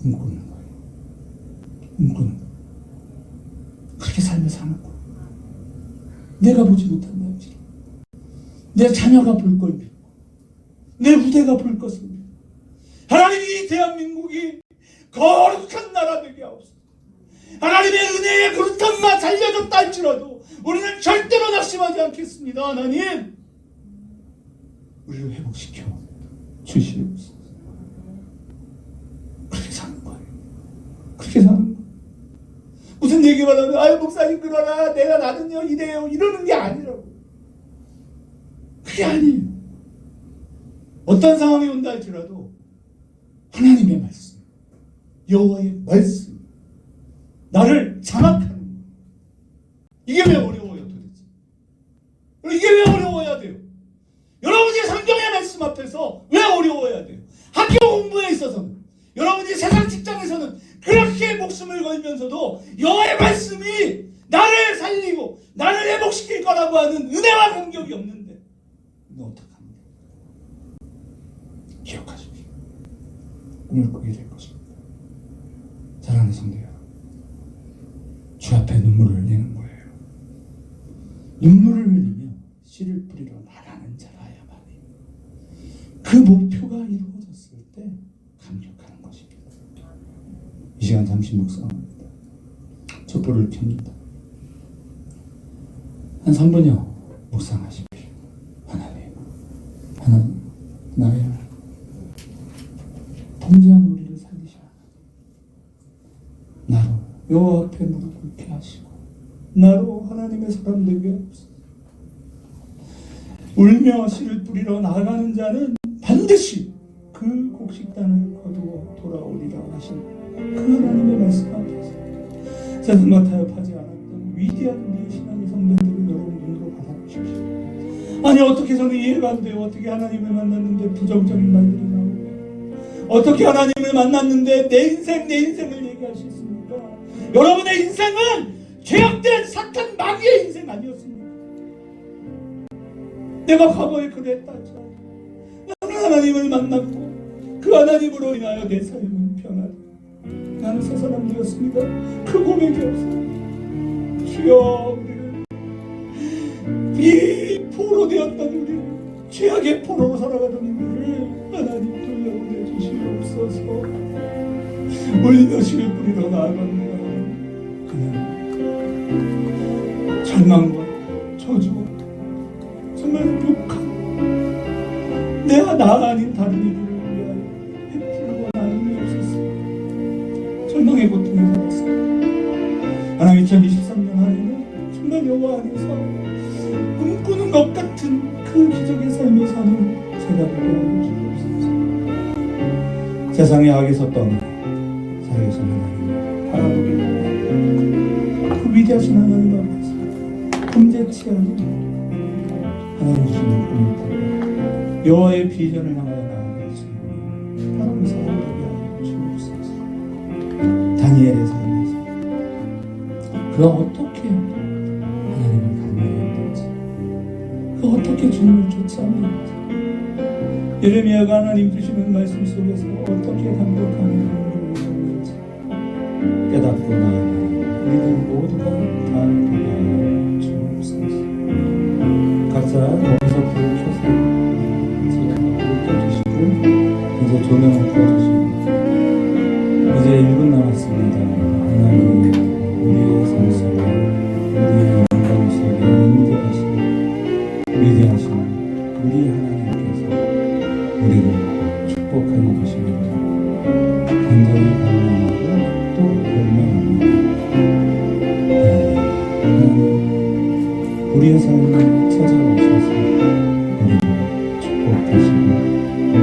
꿈꾸는 거예요. 꿈꾸는 거예요. 그렇게 삶을 사는 거예요. 내가 보지 못한다 할지라도 내 자녀가 볼 걸 믿고 내 후대가 볼 것을 믿고 하나님이 대한민국이 거룩한 나라 되게 하옵소서. 하나님의 은혜에 거룩한 맛 살려줬다 할지라도 우리는 절대로 낙심하지 않겠습니다. 하나님 우리를 회복시켜 주시옵소서. 그렇게 사는 거예요. 그렇게 사는 거예요. 무슨 얘기만 하면 아유 목사님 그러나 내가 나는요 이래요 이러는 게 아니라고. 그게 아니에요. 어떤 상황이 온다 할지라도 하나님의 말씀, 여호와의 말씀 나를 장악하는 거예요. 이게 왜 어려워요 도대체? 이게 왜 어려워야 돼요? 여러분이 성경의 말씀 앞에서 왜 어려워야 돼요? 학교 공부에 있어서는 여러분이 세상 직장에서는 그렇게 목숨을 걸면서도 여호와의 말씀이 나를 살리고 나를 회복시킬 거라고 하는 은혜와 감격이 없는데 이거 어떡합니까? 기억하십시오. 꿈을 꾸게 될 것입니다. 사랑하는 성도 여러분, 주 앞에 눈물을 흘리는 거예요. 눈물을 흘리며 씨를 뿌리러 나가는 자라야만이 그 목표가 이루어졌을 때 감격하는 것입니다. 이 시간 잠시 묵상합니다. 촛불을 켭니다. 한 3분여 묵상하십시오. 하나님, 나의 범죄한 우리를 살리셔야 나로 여호와 앞에 무릎 꿇게 하시고 나로 하나님의 사람 되게 하옵소서. 울며 씨를 뿌리러 나가는 자는 반드시 그 곡식단을 거두어 돌아오리라 하신 그 하나님의 말씀 앞에서 세상과 타협하지 않았던 위대한 우리의 신앙의 선배들을 여러분 눈으로 받아보십시오. 아니 어떻게 저는 이해가 안 돼요. 어떻게 하나님을 만났는데 부정적인 말들이 나오고 어떻게 하나님을 만났는데 내 인생을 얘기하셨습니까? 여러분의 인생은 죄악된 사탄 마귀의 인생 아니었습니까? 내가 과거에 그랬다 하지만 나는 하나님을 만났고 그 하나님으로 인하여 내 삶은 변하다. 나는 새 사람 되었습니다. 그 고백이 없어요. 주여 우리를 이 포로 되었던 우리를 죄악의 포로로 살아가던 우리를 하나님 돌려보내주시옵소서. 울며 씨를 뿌리러 나아갑니다. 그는 절망과 저주와 정말 욕하고 나 아닌 다른 이들을 위하여 베풀고 나눔이 없었습니다. 절망의 고통이 살았습니다. 하나님 2023년 안에는 정말 여호와 안에서 꿈꾸는 것 같은 그 기적의 삶을 사는 제가 되게 하여 주옵소서. 세상의 악에서 떠나 살아계신 하나님 바라보길 그 위대하신 하나님 앞에서 범죄치 않은 하나님 주시는 꿈을 따라 여호와의 비전을 향하여 나아가시는 바로 그 사람 되게 하여 주옵소서. 다니엘의 삶에서 그가 어떻게 하나님을 갈망했는지 그가 어떻게 주님을 쫓아왔는지 예레미야가 하나님 주시는 말씀 속에서 어떻게 감격하는 눈물을 흘렸는지 깨닫고 나아가 우리들 모두가 다 되게 하여 주옵소서. 각자 거기서 불을 켜서 불을 켜주시고 이제 조명을 꺼주시고 이제 1분 남았습니다. 하나님 우리의 삶 속에 우리의 인간 속에 임재하시는 위대하신 우리 하나님께서 우리를 축복하여 주시기를 간절히 간구하고 또 원망합니다. 하나님 우리의 삶을 찾아오셔서 우리를 축복하시고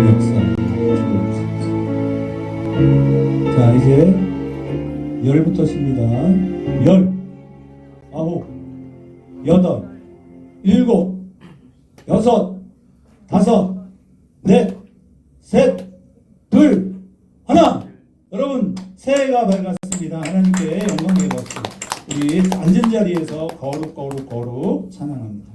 역사하여 주옵소서. 자 이제 열부터 십니다. 10, 9, 8, 7, 6, 5, 4, 셋, 둘, 하나. 여러분 새해가 밝았습니다. 하나님께 영광의 박수. 우리 앉은 자리에서 거룩 찬양합니다.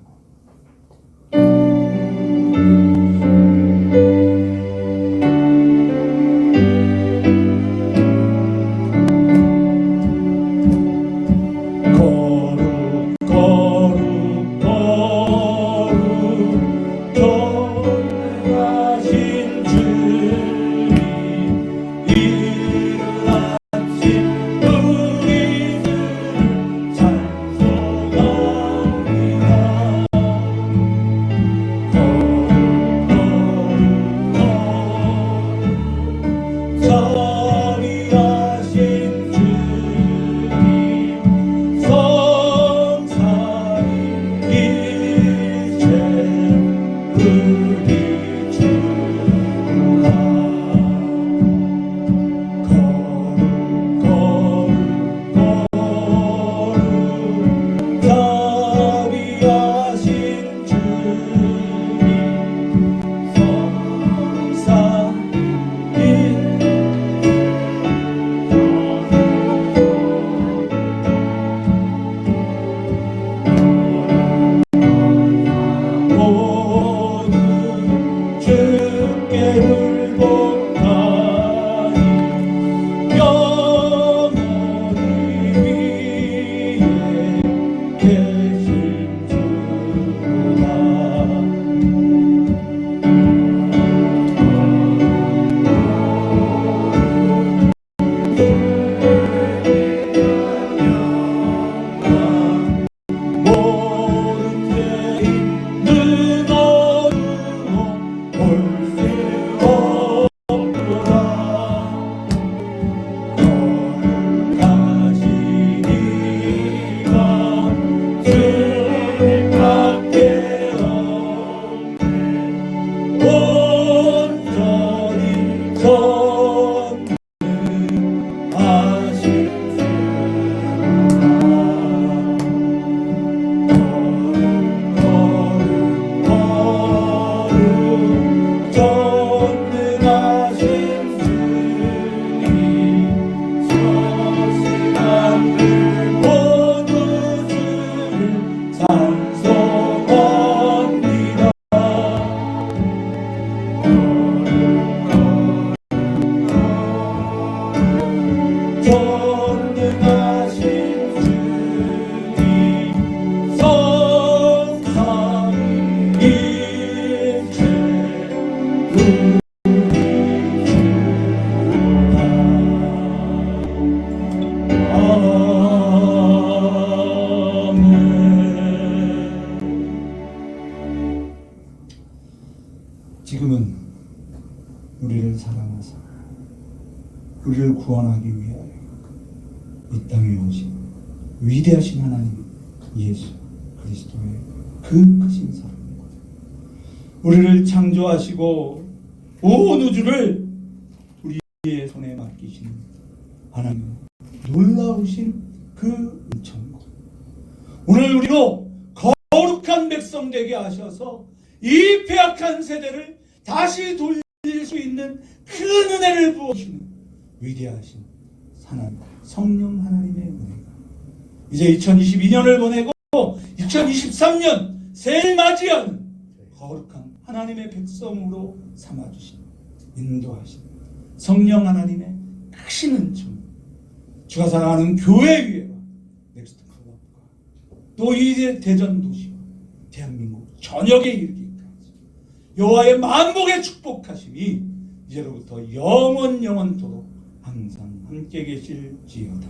지금은 우리를 사랑하사 우리를 구원하기 위하여 이 땅에 오신 위대하신 하나님 예수 그리스도의 그 크신 사랑과 우리를 창조하시고 온 우주를 우리의 손에 맡기신 하나님 놀라우신 그 은총과 오늘 우리로 거룩한 백성 되게 하셔서 이 패악한 세대를 다시 돌릴 수 있는 큰 은혜를 부어주시는 위대하신 하나님 성령 하나님의 은혜가 이제 2022년을 보내고 2023년 새해를 맞이하는 거룩한 하나님의 백성으로 삼아주신 인도하신 성령 하나님의 크신 은총 주가 사랑하는 교회 위에와 넥스트 클럽과 또 이 대전 도시와 대한민국 전역에 이르기까지 여호와의 만복의 축복하심이 이제로부터 영원토록 항상 함께 계실지어다.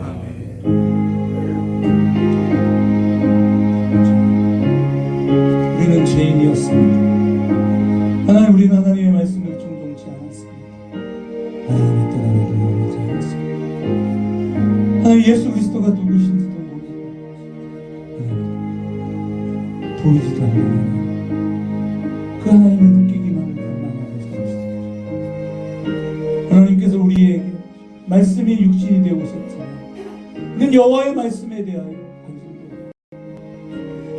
아멘. 우리는 죄인이었습니다. 하나님 우리는 하나님의 말씀을 충동치 않았습니다. 하나님의 뜻 안에 동원하지 않았습니다. 하나님 예수 그리스도가 누구신지도 모르고 보이지도 않는 하나님 그 하나님을 느끼기만 갈망하고 살았습니다. 하나님께서 우리에게 말씀이 육신이 되어 오셨지만 우리는 여호와의 말씀에 대하여 관심도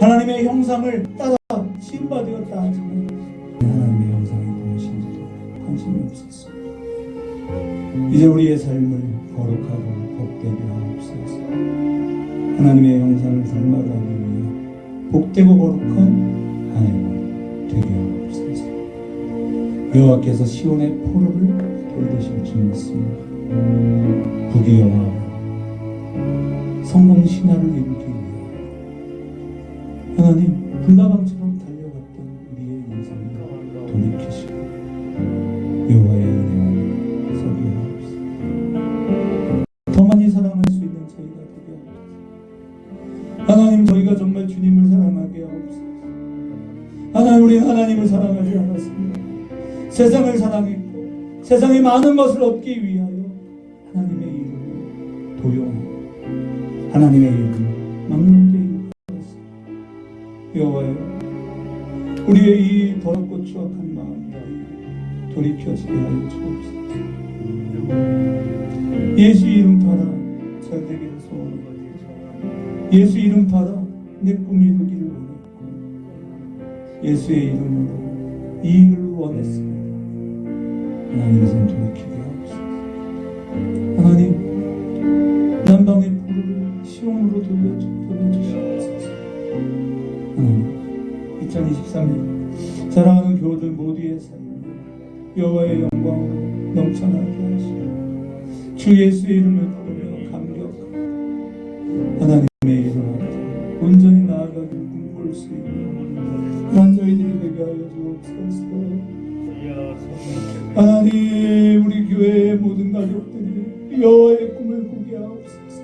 하나님의 형상을 따라 지음받았다 하지만 하나님의 형상이 무엇인지도 관심이 없었습니다. 이제 우리의 삶을 거룩하고 복되게 하옵소서. 하나님의 형상을 닮아가기 위해 복되고 거룩한 하나님 되게 하옵소서. 여호와께서 시온의 포로를 돌리실 줄 믿습니다. 부귀영화 성공 신화를 이루기 위해 하나님 불나방처럼 달려갔던 우리의 인생을 돌이키시고 여호와의 은혜 안에 서게 하옵소서. 더 많이 사랑할 수 있는 저희가 되게 하옵소서. 하나님 저희가 정말 주님을 사랑하게 하옵소서. 하나님 우리는 하나님을 사랑하지 않았습니다. 세상을 사랑했고 세상의 많은 것을 얻기 위하여 하나님의 이름을 도용하고 하나님의 이름을 막론케 이루었습니다. 여호와여 우리의 이 더럽고 추악한 마음이 돌이켜지게 하여 주옵소서. 예수 이름 팔아 잘 되기를 소원하고 예수 이름 팔아 내 꿈이 이루기를 원했고 예수의 이름으로 이익을 원했습니다. 하나님 좀 돌이키게 하옵소서. 하나님 남방의 포로를 시온으로 돌려주시옵소서. 하나님 2023년 사랑하는 교우들 모두의 삶을 여호와의 영광으로 넘쳐나게 하시고 주 예수의 이름을 부르며 감격하고 하나님의 이름 앞에 온전히 나아가길 꿈꿀 수 있는 그런 저희들이 되게 하여 주옵소서. 하나님 우리 교회의 모든 가족들이 여호와의 꿈을 꾸게 하옵소서.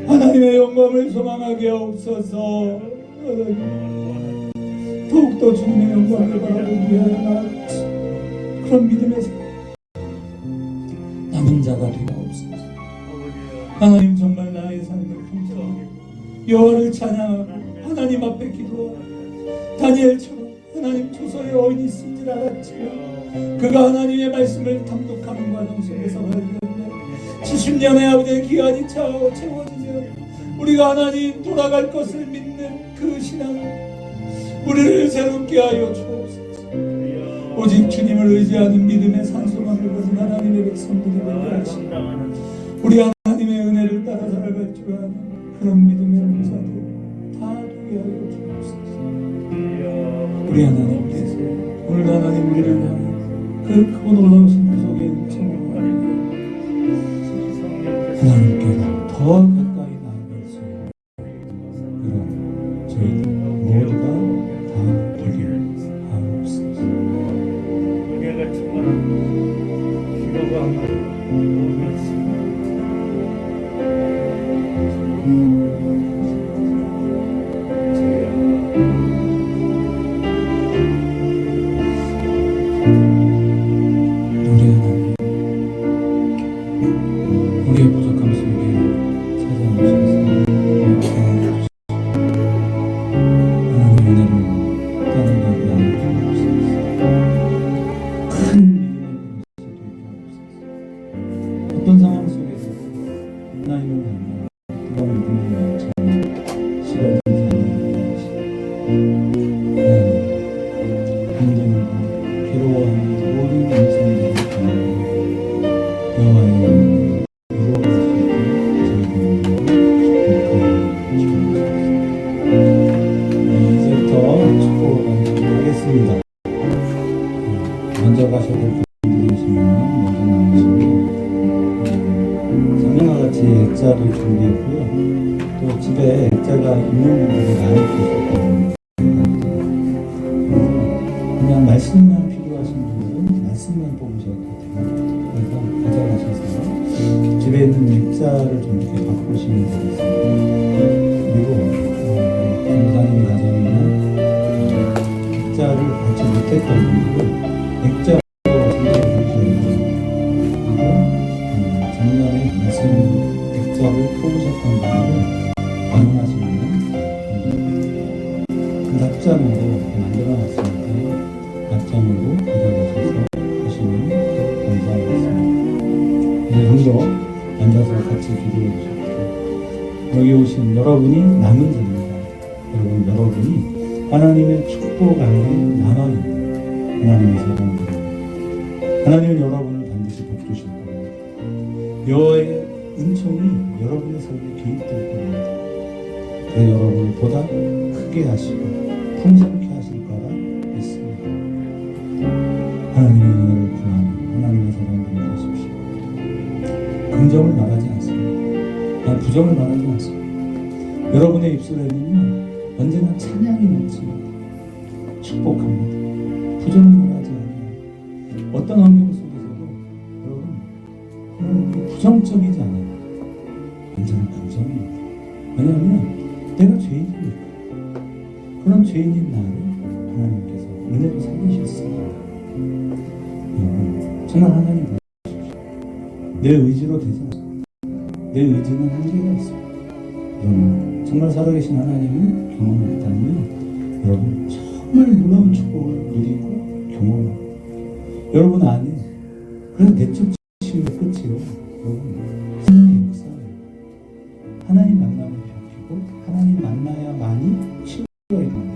하나님의 영광을 소망하게 하옵소서. 더욱더 주님의 영광을 바라보기 위하여 나아가시 그런 믿음의 남은 자가 되게 하옵소서. 하나님 정말 나의 삶을 통해서 여호와를 찬양하고 하나님 앞에 기도하고 다니엘처럼 하나님 조서에 어인이 있을 줄 알았지만 그가 하나님의 말씀을 탐독하는 과정 속에서 발견해 70년의 아버지의 기한이 채워지며 우리가 하나님 돌아갈 것을 믿는 그 신앙 우리를 새롭게 하여 주옵소서. 오직 주님을 의지하는 믿음의 산소망을 가진 하나님의 백성들이 되게 하시고 우리 하나님의 은혜를 따라 살아갈 줄 아는 그런 믿음의 용사들 다 되게 하여 주옵소서. 우리 하나님께서 오늘 하나님 우리를 향해 그 크고 놀라우신 구속의 은총을 하나님께로 더 가까이 나아갈 수 있는 그런 저희들 모두가 다 되길 하옵소서. 우리 하나님, 우리의 부족함 속에 찾아오셔서 하나님의 은혜를 떠나가게 하여 주옵소서. 큰 믿음의 그릇이 되게 하옵소서. 어떤 상황 속에서 하나님을 만나 그런 믿음의 역사를 실현하지 않는 힘들고 괴로워하는 모든 인생들을 통하여 여호와의 영광을 이루어갈 수 있도록 저희들을 축복하여 주옵소서. 이제부터 축복을 하겠습니다. 먼저 가셔야 될 분들이 계시면 먼저 나오시고, 작년과 같이 액자를 준비했고요. 또 집에 액자가 있는 분들이 많이 계셨거든요. 그냥 말씀만 필요하신 분들은 말씀만 뽑으셔도 돼요. 그래서 가져가셔서 집에 있는 액자를 좀 이렇게 바꾸시면 되겠습니다. 그리고 김사님 가정이나 액자를 받지 못했던 분들은 액자로 준비해 주셔야 돼요. 그리고 작년에 말씀 액자를 뽑으셨던 분들은 가능하시면 그 납장으로 이렇게 만들어놨으니까 납장으로 가져가셔서 하시면 감사하겠습니다. 이제 정도 앉아서 같이 기도해 주십시오. 여기 오신 여러분이 남은 자입니다. 여러분이 하나님의 축복 안에 남아있는 하나님의 사람들입니다. 하나님은 여러분을 반드시 복주실 겁니다. 여호와의 은총이 여러분의 삶에 개입될 겁니다. 그래서 여러분을 보다 크게 하시고 풍성케 하실 거라 믿습니다. 하나님의 은혜를 구하는 하나님의 사람들이 되십시오. 긍정을 말하지 않습니다. 부정을 말하지 않습니다. 여러분의 입술에는요 언제나 찬양이 넘칩니다. 축복합니다. 부정을 말하지 않아요. 어떤 환경 속에서도 여러분 하나님이 부정적이지 않아요. 언제나 긍정입니다. 왜냐하면 내가 죄인이니까. 그런 죄인인 나를 하나님께서 은혜로 살리셨습니다. 정말 하나님 보십시오. 내 의지로 되지 않습니다. 내 의지는 한계가 있습니다. 여러분 정말 살아계신 하나님을 경험했다면 여러분 정말 놀라운 축복을 누리고 경험하고 여러분 안에 그런 내적 치유의 끝이요. 여러분 하나님의 역사예요. 하나님 만남을 펴고 하나님 만나야만이 치유가 일어납니다.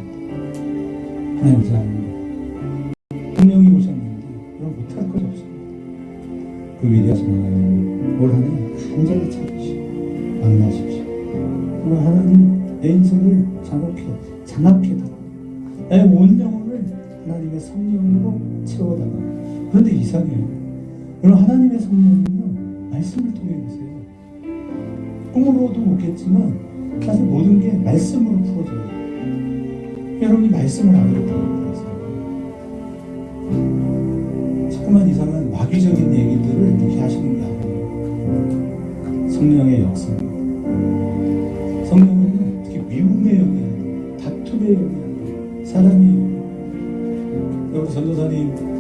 하나님 사랑합니다. 성령이 오셨는데 여러분 못할 것 없습니다. 그 위대하신 하나님 올 한해 간절히 찾으시고 만나십시오. 그러나 하나님 내 인생을 장악해 나의 온 영혼을 하나님의 성령으로 채워달라. 그런데 이상해요. 여러분 하나님의 성령은요 말씀을 통해 오세요. 꿈으로도 오겠지만 사실 모든 게 말씀으로 풀어져요. 여러분이 말씀을 안 들어요. 자꾸만 이상한 마귀적인 얘기들을 이렇게 하시는 게 아니에요. 성령의 역사. 성령은 특히 미움의 영이 아니에요. 다툼의 영이 아니에요. 사랑의 영이. 여러분 전도사님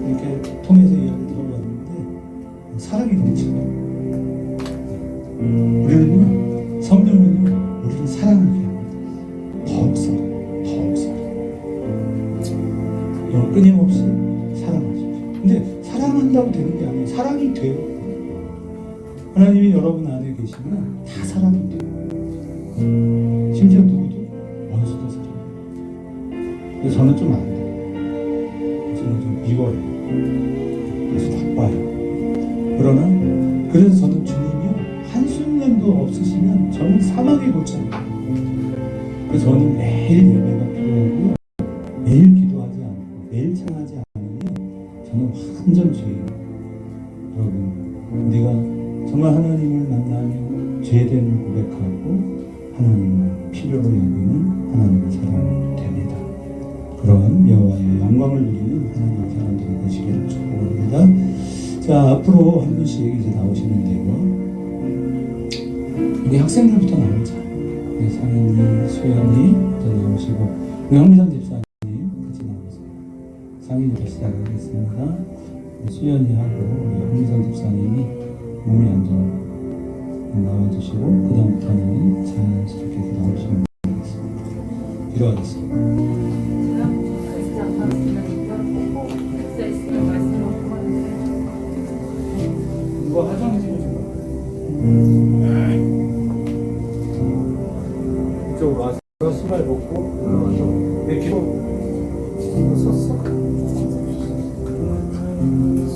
이렇게 통해서 이야기 들어봤는데 사랑이 넘치고 우리는요 성령은요 우리를 사랑하게 합니다. 더욱 사랑. 여러분 끊임없이 사랑하십시오. 근데 사랑한다고 되는 게 아니에요. 사랑이 돼요. 하나님이 여러분 안에 계시면 다 사랑이 돼요. 심지어 누구도 원수도 사랑해요. 근데 저는 좀 안 돼요. 저는 좀 미워해요. 그래서 나빠요. 그러나 그래서 저는 주님이요 한순간도 없으시면 저는 사망의 고찰이에요. 그래서 저는 매일 예배가 필요하고요. 매일 기도하지 않고 매일 찬하지 않으니 저는 완전 죄예요. 여러분 우리가 정말 하나님을 만나며 죄됨을 고백하고 하나님을 필요로 여기는 하나님의 사람이 됩니다. 그런 여호와의 영광을 누리는 하나님의 사람들이 되시기를 축복합니다. 자, 앞으로 한 분씩 이제 나오시는데요. 우리 학생들부터 나오자. 우리 상인이, 수연이부터 나오시고, 우리 황미선 집사님 같이 나오세요. 상인부터 시작하겠습니다. 수연이하고 우리 황미선 집사님이 몸이 안 좋아요. 나와주시고, 그 다음부터는 자연스럽게 나오시면 되겠습니다. 기도하겠습니다. 이거 화장해 주세요. 이쪽으로 와서 신발 벗고 내 귀로 섰어.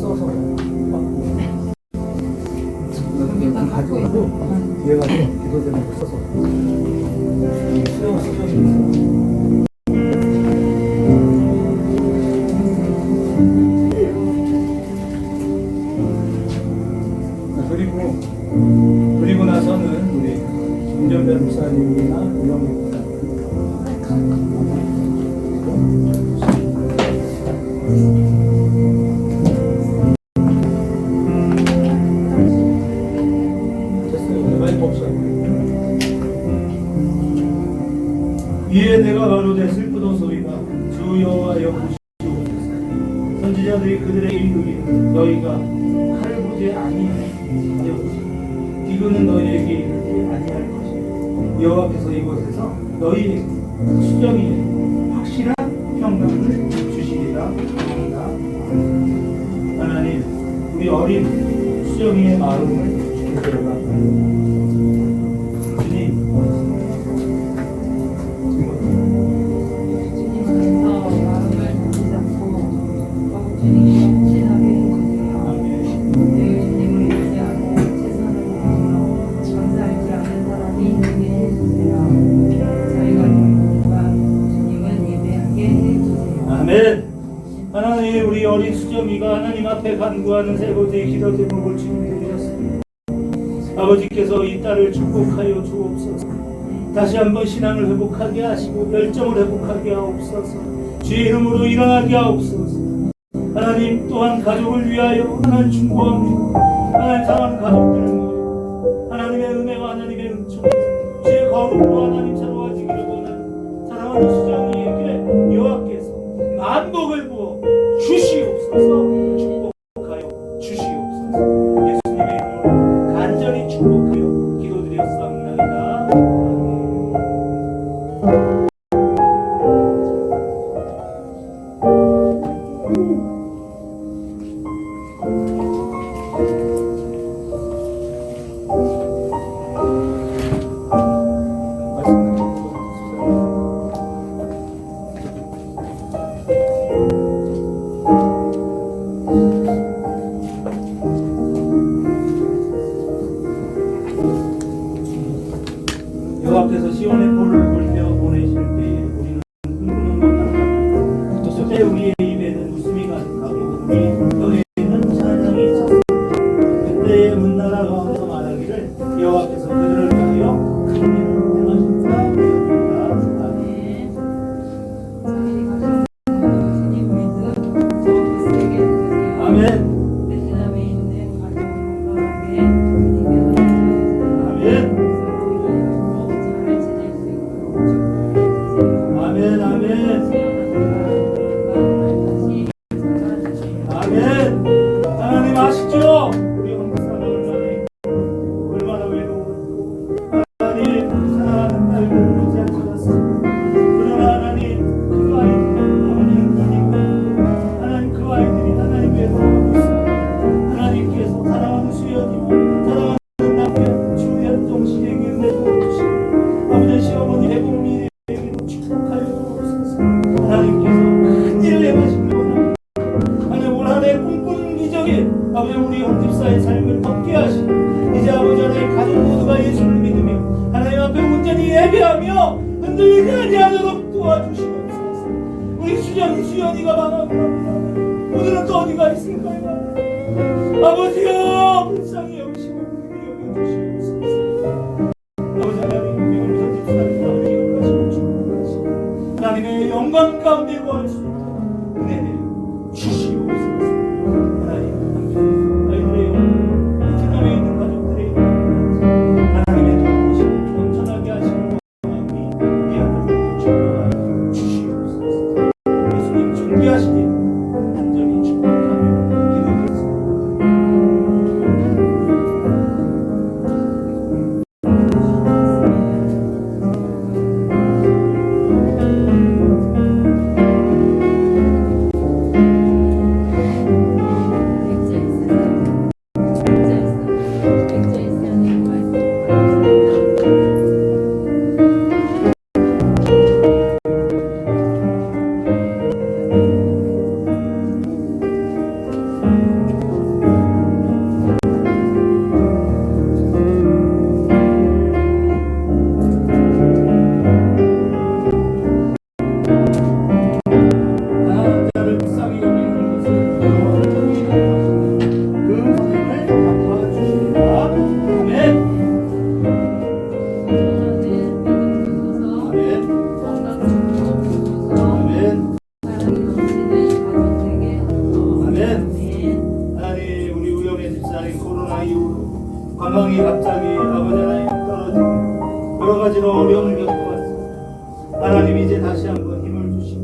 써서 가지고 뒤에 가서 기도 제목을 써서 그리고 나서는 우리 김정배 목사님이나 이런 목사님 됐어요. 많이 봅시다. 이에 내가 가로되 슬프도소이다. 주 여호와여 보시옵소서. 선지자들이 그들에게 이르기를 너희가 할부제 아니하여 이거는 너희에게 이르지 아니할 것이요 여호와께서 이곳에서 너희에게 수정이 확실한 평강을 주시리라 합니다. 하나님, 우리 어린 수정이의 마음을 주께서가 주님 주님께서 마음을 붙잡고 주님께 헌신하게 해주세요. 늘 주님을 의지하고 최선을 다하며 감사하지 않는 사람이 되게 해주세요. 저희가 여러분과 주님을 예배하게 해주세요. 아멘. 하나님, 우리 어린 수정이가 하나님 앞에 간구하는 세 번째 기도 제목을 주님께 드렸습니다. 아버지께서 이 딸을 축복하여 주옵소서. 다시 한번 신앙을 회복하게 하시고 열정을 회복하게 하옵소서. 주의 이름으로 일어나게 하옵소서. 하나님, 또한 가족을 위하여 하나님 충고합니다. 하나님, 사랑하는 가족들을 모여 하나님의 은혜와 하나님의 은총, 주의 거룩으로 하나님 새로워지기를 원하는 사랑하는 수정이에게 여호와께서 만복을 부어 주시옵소서. 축복하여 주시옵소서. 예수님의 이름으로 간절히 축복하여 기도드렸사옵나이다. 여호와께서 시온의 볼을 불며 보내실 때에 우리는 흥분한 것 같다. 그때 우리의 입에는 웃음이 가득하고 우리 혀에는 찬양이 찼습니다. 그때의 문나라 가운데서 말하기를 여호와께서 그들을 위하여 큰 일을 행하신다. 아멘. 저희 가족 주님 믿음 더 세게 해주세요. 아멘. 베트남에 있는 가족 건강하게 주님께서 해주세요. 아멘. 잘 지낼 수 있도록 축복해주세요. 아멘. 아멘. 아멘. 하나님 아시죠? 우리 한국사가 얼마나 외로워. 하나님, 사랑하는 딸들을 의지할 것 같습니다. 그러나 하나님, 그 아이들이 하나님 외로워하고 있습니다. 하나님께서 사랑하는 수연이와 사랑하는 남편 주현종 씨에게 은혜를 주시고 아버지 시어머니 배국민에게 축복하여 주옵소서. 하나님께서 큰 일을 행하시길 원합니다. 하나님, 올 한해 꿈꾸는 기적에 아버지 우리 형집사의 삶을 바뀌게 하시고 이제 아버지 하나님 가족 모두가 예수를 믿으며 하나님 앞에 온전히 예배하며 흔들리지 아니하도록 도와주시옵소서. 우리 수연이가 방황합니다. 오늘은 또 어디가 있을까요? 아버지여, 불쌍히 여기시고 여겨주시옵소서. 아버지 하나님, 우리 형집사님 아버지가 가시고 축복하시고 하나님의 영광 가운데 거할 수 있도록 은혜를 주시옵소서. 하나님, 아멘. 하나님 우리 우영의 집사님 코로나 이후로 건강이 갑자기 아버지 하나님 떨어지고 여러 가지로 어려움을 겪고 왔습니다. 하나님 이제 다시 한번 힘을 주시고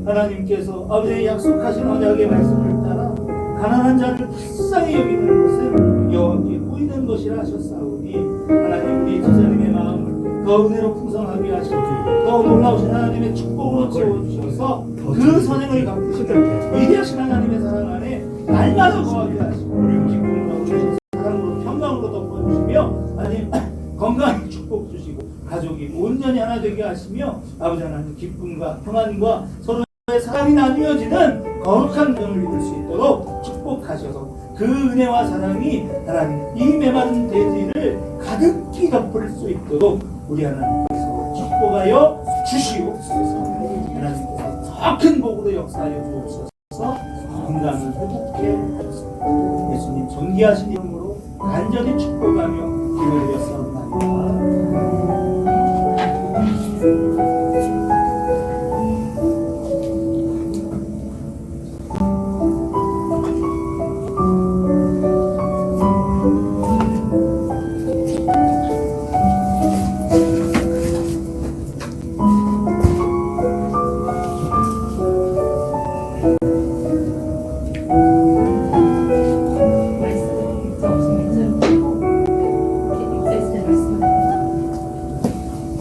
하나님께서 아버지의 약속하신 언약의 말씀을 따라 가난한 자를 불쌍히 여기는 것은 여호와께 보이는 것이라 하셨사오니 하나님 우리 집사님의 마음을 더 은혜로 풍성하게 하시고 더 놀라우신 하나님의 축복으로 채워주셔서 그 선행을 갚으시는 위대하신 하나님의 사랑 안에 날마다 거하게 하시고 기쁨으로 우리 사랑으로 평강으로 덮어주시며 하나님 건강히 축복 주시고 가족이 온전히 하나 되게 하시며 아버지 하나님 기쁨과 평안과 서로의 사랑이 나뉘어지는 거룩한 가정을 이룰 수 있도록 축복하셔서 그 은혜와 사랑이 하나님 이 메마른 대지를 가득히 덮을 수 있도록 우리 하나님께서 축복하여 주시옵소서. 하나님께서 더 큰 복으로 역사하여 주옵소서. 건강을 회복해 주옵소서. 예수님 존귀하신 이름으로 간절히 축복하며 기도드렸사옵나이다.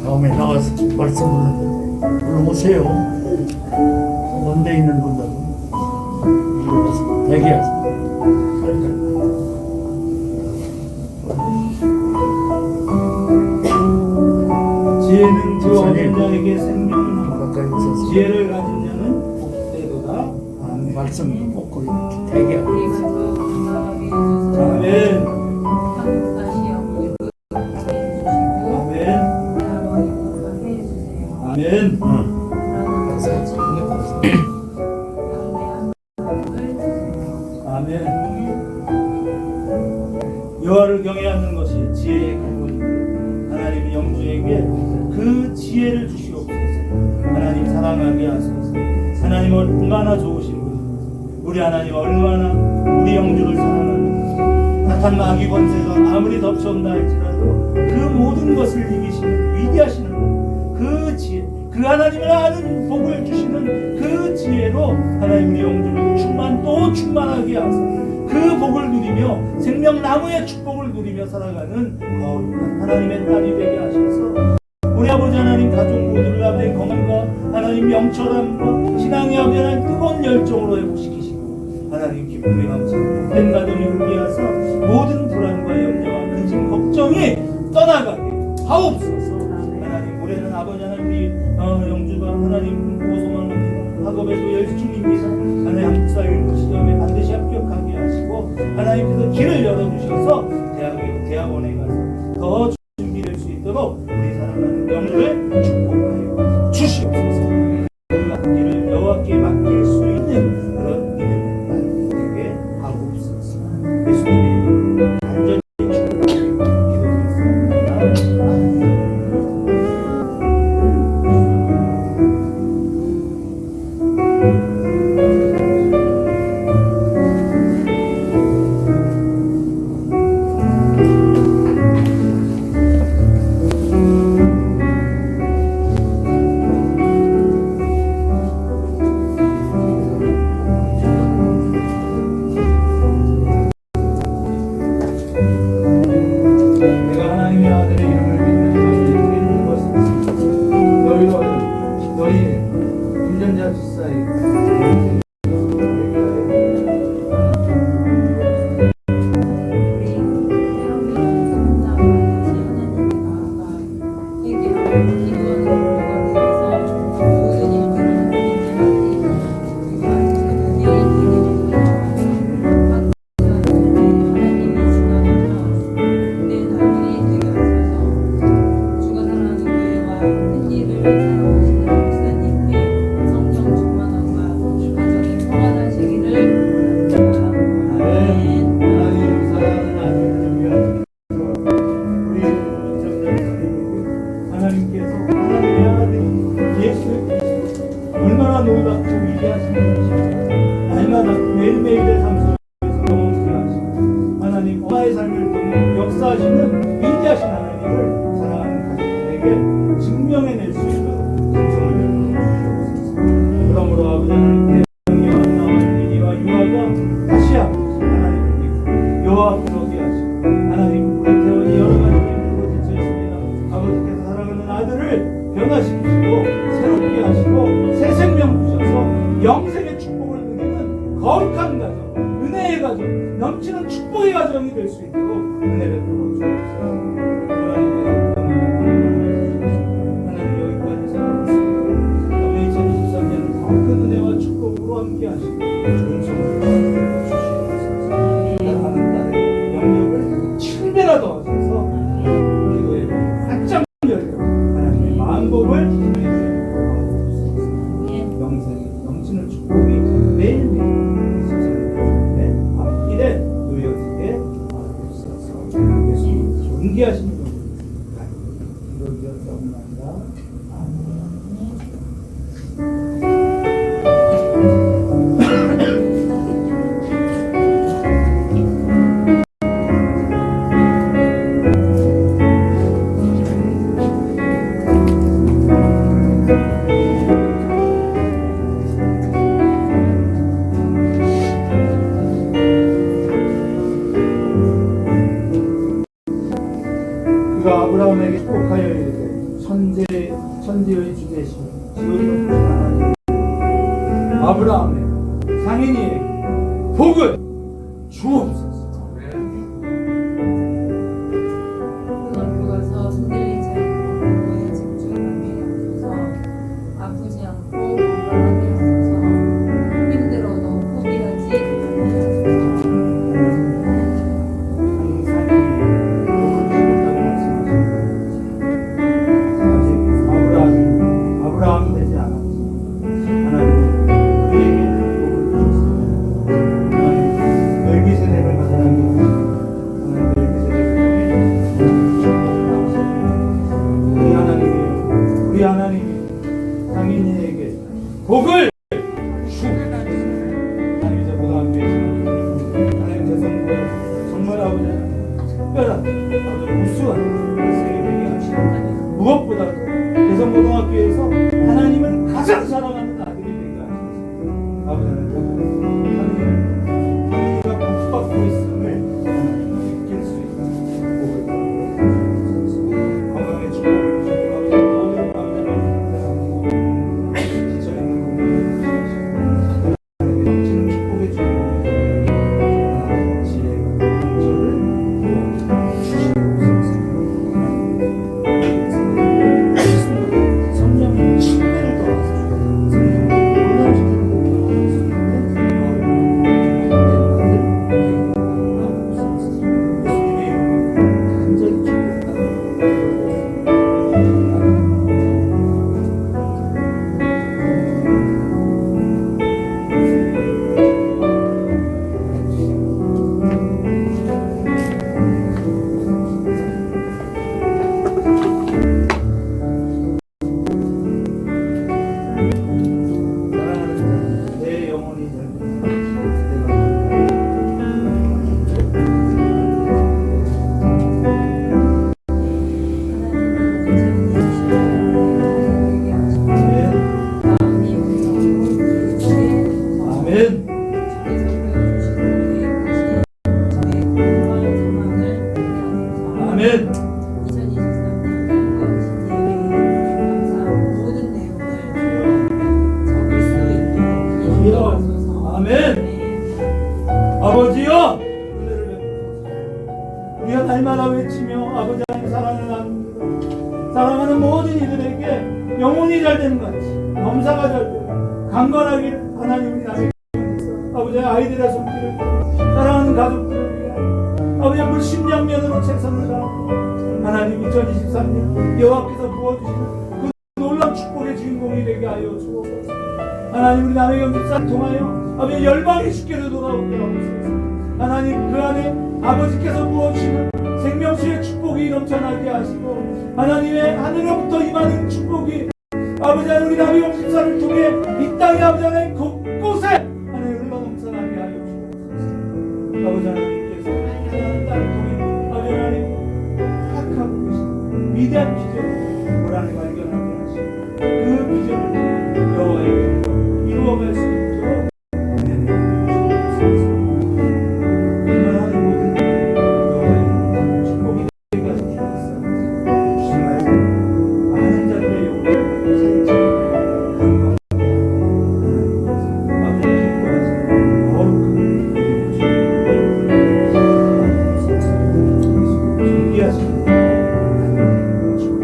다음에 나가서 말씀을 물어보세요. 먼데 있는 분들은 물어봐서 대기하세요. 지혜는 그 어린 자에게 생명을 가까이 오셔서 지혜를 가진 자는 복되도다. 말씀 먹고 이렇게 대기하고 우리 가족 건강하게 해주세요. 아멘. 한국 아시아 우리 해주시고 아멘. 나라와 행복하게 해주세요. 아멘. 불안한 것을 즐기고 담대한 마음을 주세요. 아멘. 여호와를 경외하는 것이 지혜의 근본이고 하나님이 영주에게 그 지혜를 주시옵소서. 하나님 사랑하게 하소서. 하나님 얼마나 좋으신 분입니다. 우리 하나님 얼마나 우리 영주를 사랑하는 나탄 마귀 권세가 아무리 덮쳐온다 할지라도 그 모든 것을 이기시는 위대하시는 분, 그 지혜, 그 하나님을 아는 복을 주시는 그 지혜로 하나님 우리 영주를 또 충만하게 하소서. 그 복을 누리며 생명나무의 축복을 누리며 살아가는 거룩한 하나님의 딸이 되게 하셔서 우리 아버지 하나님 가족 모두를 아버지 건강과 하나님 영철함과 신앙의 아버지 하나님 뜨거운 열정으로 회복시키시고 하나님 기쁨이 넘치는 복된 가정이 되게 하셔서 모든 불안과 염려와 근심 걱정이 떠나가게 하옵소서. 하나님 올해는 아버지 하나님 우리 영주가 하나님 고소만 학업에도 열중입니다. 하나님 한국사회 시험에 반드시 합격하게 하시고 하나님께서 길을 열어주셔서 대학원에 가서 더 준비될 수 있도록 우리 사랑하는 영주를 축복하여 주시옵소서. 그 길을 여호와께 맡길 수 있는 그런 믿음을 되게 하옵소서. 예수님의 간절히 축복하여 기도드렸습니다. 이들의 삶 속에서 넘어오게 하시고 하나님 엄마의 삶을 통해 역사하시는 위대하신 하나님을 사랑하는 가족들에게 증명해낼 수 있도록 감성을 주시옵소서. 그러므로 아버지 하나님 태영이와 나와 민이와 유아가 다시 하나님을 믿고 여호와 앞으로 오게 하시고 하나님 우리 태원이 여러 가지 일들로 지쳐 있습니다. 아버지께서 사랑하는 아들을 변화시키시고 새롭게 하시고 새 생명 주셔서 영생의 축복을 누리는 거룩한 가정, 은혜의 가정, 넘치는 축복의 가정이 될 수 있도록 은혜 베풀어 주옵소서. 하나님 여기까지 살아있습니다. 오늘 2023년 더 큰 은혜와 축복으로 함께 하시고 좋은 성을 주시옵소서. 사랑하는 딸의 영역을 7배나 더하셔서 기도에 바짝 열려 하나님의 만복을 영생에 넘치는 축복이 매일매일 세상의 앞길에 놓여지게 하옵소서. 예수님 존귀하신 분 기도드렸사옵나이다. 그가 아브라함에게 축복하여 이르되 천지의 주 되시며 지혜로운 하나님 아브라함의 상인이에게 복을 주옵소서. 고등학교 가서 흔들리지 않고 공부에 집중하게 하소서. 아프지 않고 건강하게 하소서. 힘들어도 포기하지 않게 아브라함이 되지 않았지. 하나님은 그에게 복을 주셨습니다. 하나님 멜기세덱을 만나게 하나님 멜기세덱을 통해 우리 하나님이 상인이에게 복을 주옵소서. 하나님 이제 고등학교에 하나님 대성부에 정말 아버지 특별한 아버지 우수한 학생이 되게 하시고 무엇보다도 대성고등학교에서 하나님을 가장 사랑하는 아들이 되게 하시옵소서. 아버지 하나님 하나님과 복받고 있음을 하나님 느낄 수 있는 복을 주옵소서. 건강의 축복을 주시고 아버지 모든 아버지를 지쳐있는 부모님을 주시고 하나님의 넘치는 축복의 주님을 지혜가 저를 도와주시옵소서. 성령의 친밀을 더하소서. 성령의 예수님의 이름으로 간절히 축복합니다. 사랑하는 내 영혼이 아멘. 아멘. 2023년 모든 내용을 적을 수 있도록 인도하소서. 아멘. 아버지여 은혜를 베푸소서. 우리가 날마다 외치며 아버지 하나님 사랑을 나눕니다. 사랑하는 모든 이들에게 영혼이 잘 되는 것 같이 검사가 잘 되고 강건하기를 하나님 우리 나에게 아버지 아이들의 손길을 사랑하는 가족들을 위해 아버지 물심양면으로 최선을 다하고 하나님 2023년 여호와께서 부어주시는 그 놀라운 축복의 주인공이 되게 하여 주옵소서. 하나님 우리 남의 경기사를 통하여 아버지 열방이 쉽게도 돌아오게 하옵소서. 하나님 그 안에 아버지께서 부어주시는 생명수의 축복이 넘쳐나게 하시고 하나님의 하늘로부터 임하는 축복이 아버지 하나님 우리 남의 경기사를 통해 이 땅의 아버지 하나님 곳곳에 하나님 흘러넘쳐나게 하여 주옵소서. 아버지 하나님께서 사랑하는 딸을 통해 아버지 하나님 허락하고 계신 위대한 비전을 우리 안에 발견하게 하시고 그 비전을 여호와의 영광 이루어갈 수 있도록 은혜를 주시옵소서. 이만한 모든 여호와의 축복이 되게 하시옵소서. 주님의 많은 자들의 영혼을 살리시고 강건하게 아버지 기뻐하시는 거룩한 존귀하시는 하나님의 축복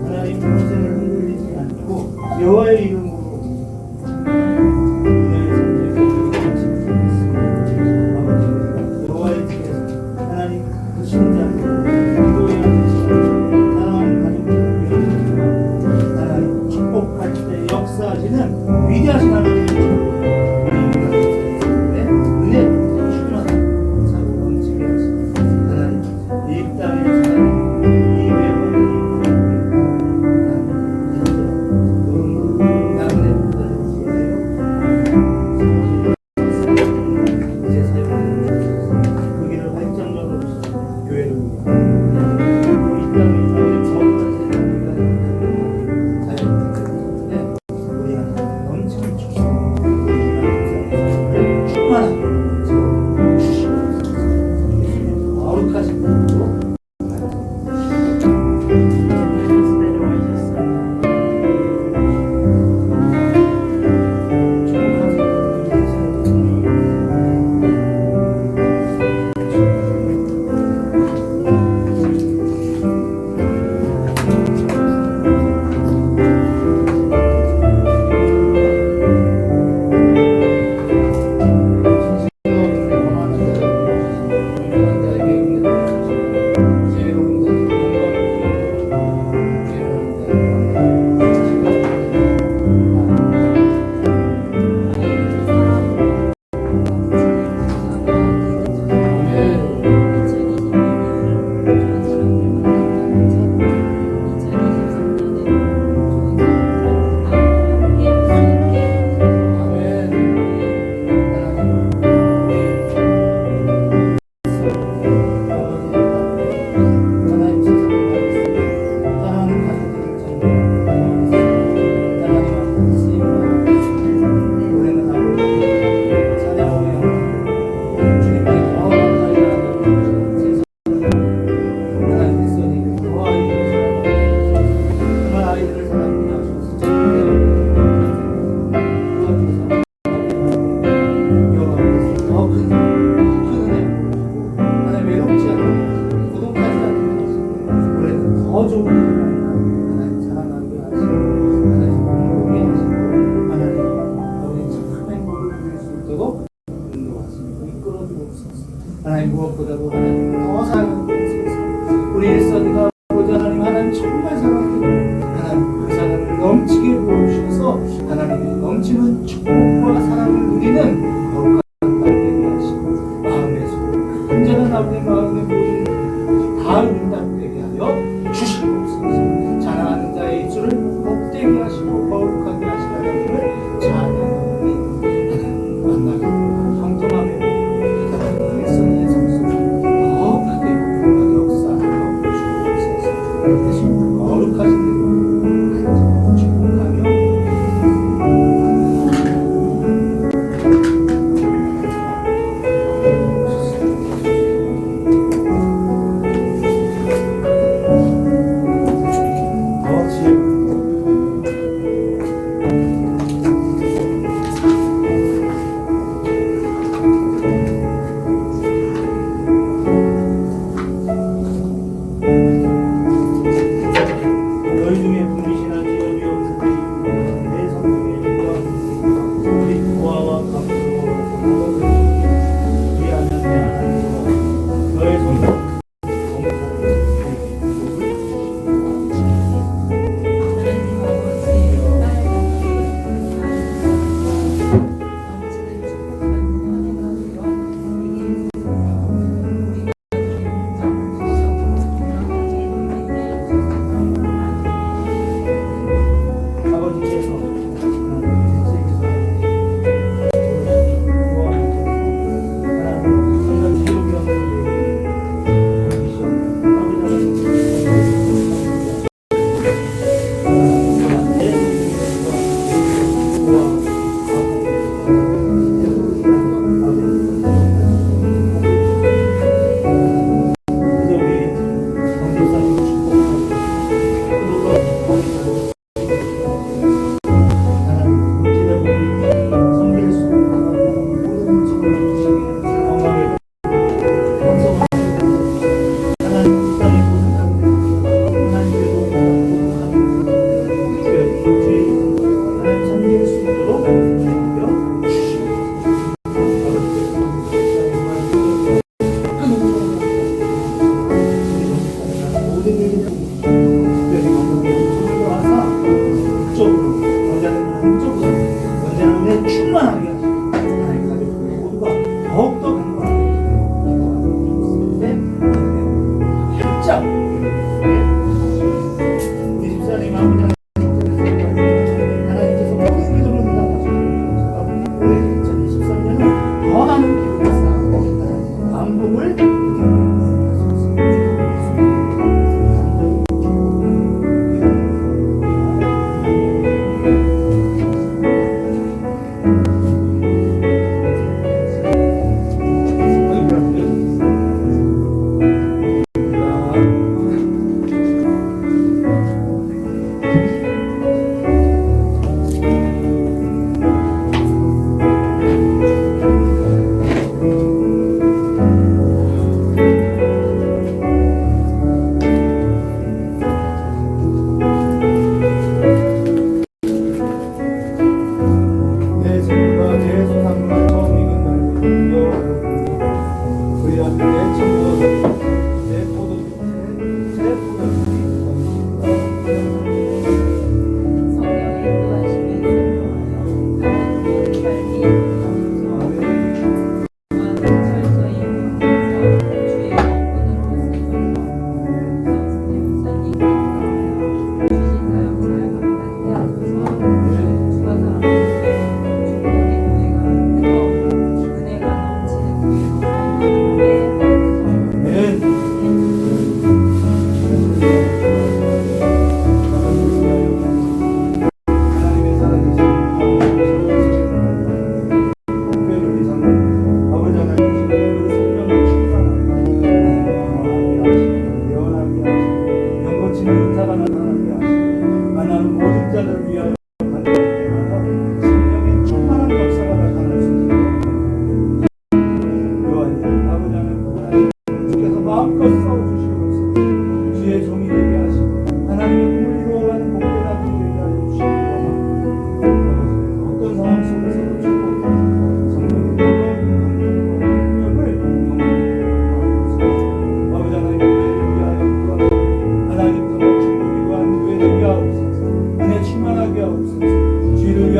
하나님 평생을 흔들리지 않고 여호와의 이름으로 오늘 아버지 여호와의 집에서 하나님 그 신장 기도해야 되시고 사랑하는 가족들 하나님 축복할 때 역사하시는 위대하신 하나님의 은혜부터 충만한 사고 넘치게 하시고 하나님 이 땅의 사랑 이 외모를 이제 사용하는 그 길을 활짝 열어주시고 교회를 이 땅의 거룩한 세상을 자연스럽게 우리 하나님 넘치는 축복 우리 하나님 충만하게 주시옵소서. 예수님 거룩하신 분으로 더 좋은 하나님 사랑하게 하시고 하나님 공부하게 하시고 하나님 아버지 참 행복을 누릴 수 있도록 인도하시고 이끌어 주옵소서. 하나님 무엇보다도 하나님 더 사랑하게 하소서. 우리 일선이가 아버지 하나님 정말 사랑하고 하나님 그 사랑을 넘치게 부어주셔서 하나님의 넘치는 축복과 사랑을 누리는 거룩한 날 되게 하시고 마음의 소리 언제나 나의 마음의 모든 다 응답되게 하여 주시옵소서. 자랑하는 자의 입술을 복되게 하시고 거룩하게 하시는 하나님을 찬양하오니 하나님 만나게 형통하며 하나님 일선의 성수를 더 크게 역사하여 주옵소서. 대신 거룩하신 분을 축복하며 너희 중에 분이시나 지연이 없는 내 성중에 있던 우리 보아와 감수로 위하면 내 하나님과 너의 손을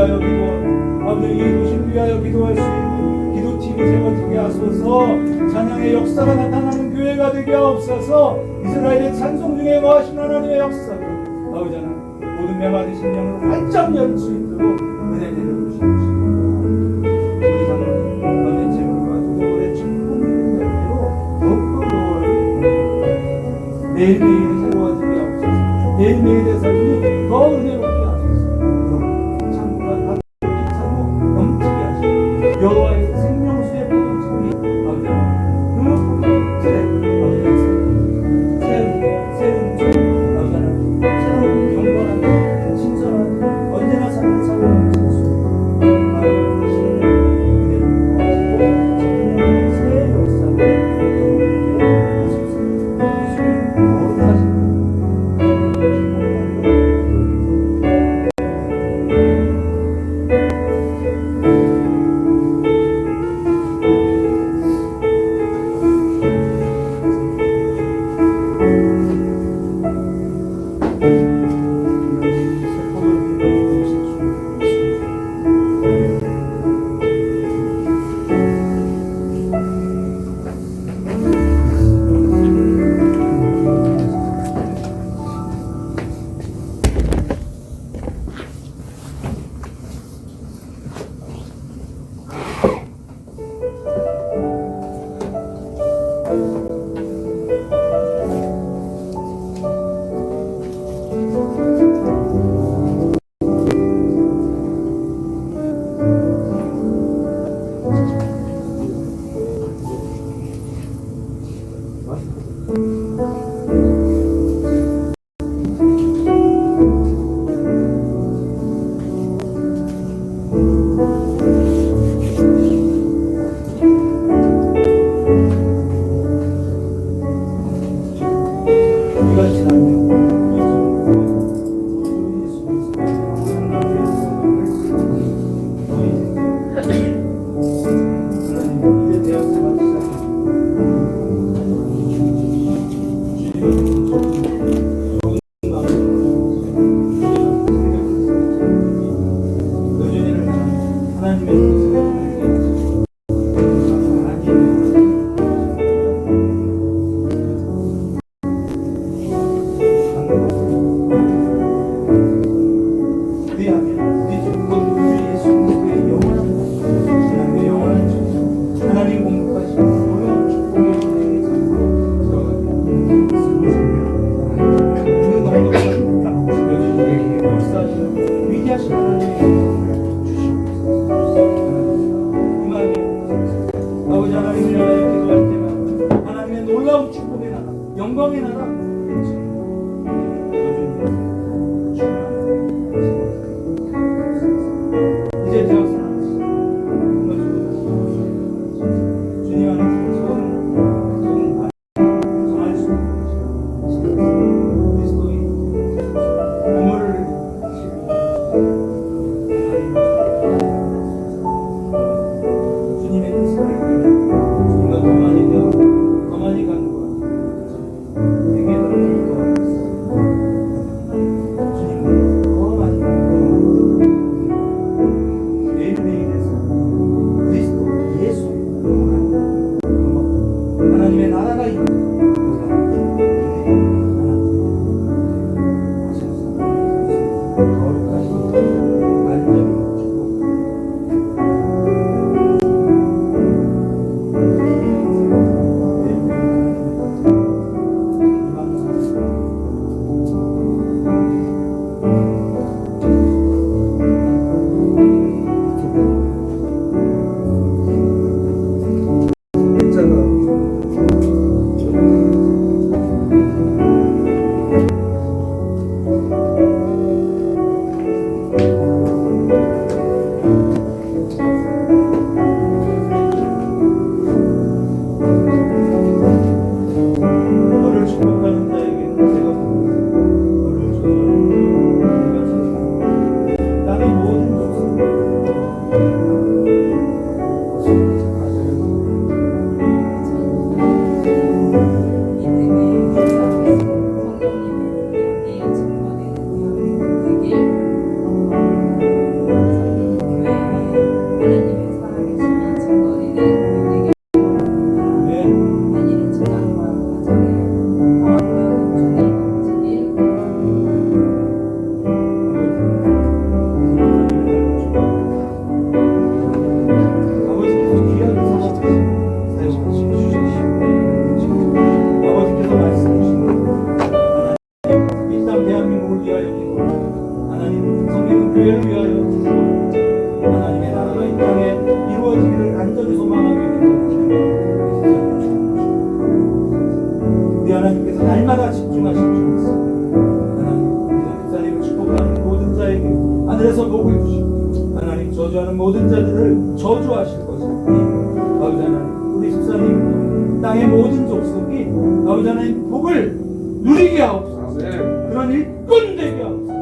위하여 기도하고 아버지 이 도시를 위하여 기도할 수 있는 기도팀이 세워지게 하소서. 찬양의 역사가 나타나는 교회가 되게 하옵소서. 이스라엘의 찬송 중에 거하신 하나님의 역사를 아버지 하나님 모든 메마르신 영을 활짝 열 수 있도록 은혜 내려주시옵소서. 우리 사모님 아버지 제물과 도울의 충분히 대로 더욱더 매일매일이 새로워지게 하옵소서. 매일매일의 삶이 더 은혜롭게 하소서. 창고가 닫히고 차고 넘치게 하시고 여호와의 생명수의 보존이 아버지 그 새로운 경건한 신선한 언제나 사는 사랑하는 진수 아버지의 은혜를 더하시고 새 역사를 이루게 하소서. 예수님 거룩하신 위하여 기도합니다. 하나님 성령 교회를 위하여 기도합니다. 하나님의 나라가 이 땅에 이루어지기를 간절히 소망하며 기도합니다. 우리 하나님께서 날마다 집중하신 줄 믿습니다. 하나님 우리 목사님을 축복하는 모든 자에게 하늘에서 복을 주시고 하나님 저주하는 모든 자들을 저주하실 것이니 아버지 하나님 우리 집사님 땅의 모든 족속이 아버지 하나님 복을 누리게 하옵소서. 그런 일꾼 되게 하옵소서.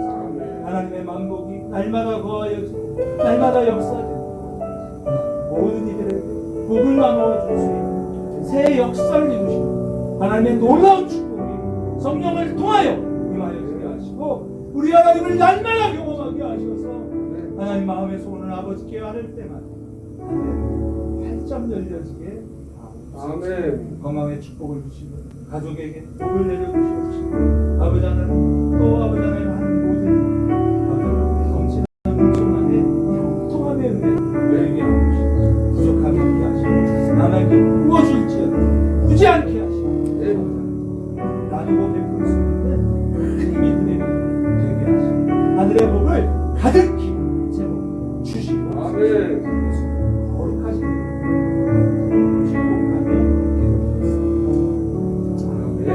하나님의 만복이 날마다 거하여지고 날마다 역사되고 모든 이들에게 복을 나누어 줄 수 있는 새 역사를 이루시고 하나님의 놀라운 축복이 성령을 통하여 임하여지게 하시고 우리 하나님을 날마다 경험하게 하셔서 하나님 마음의 소원을 아버지께 아뢰 때마다 활짝 열려지게 아멘. 건강의 축복을 주시고 가족에게 복을 내려주시옵시고 아버지 하나님 또 아버지 하나님 하는 모든 넘치는 충만의 형통함의 은혜를 내게 하옵시고 부족함이 있게 하시고 남에게 부어줄지어도 부지 않게 하시고 나누고 베풀 수 있는 큰 믿음의 되게 하시고 하늘의 복을 가득히 제목 주시고 아멘. 거룩하신 이름 축복하며 기도드렸습니다. 아멘.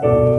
아멘.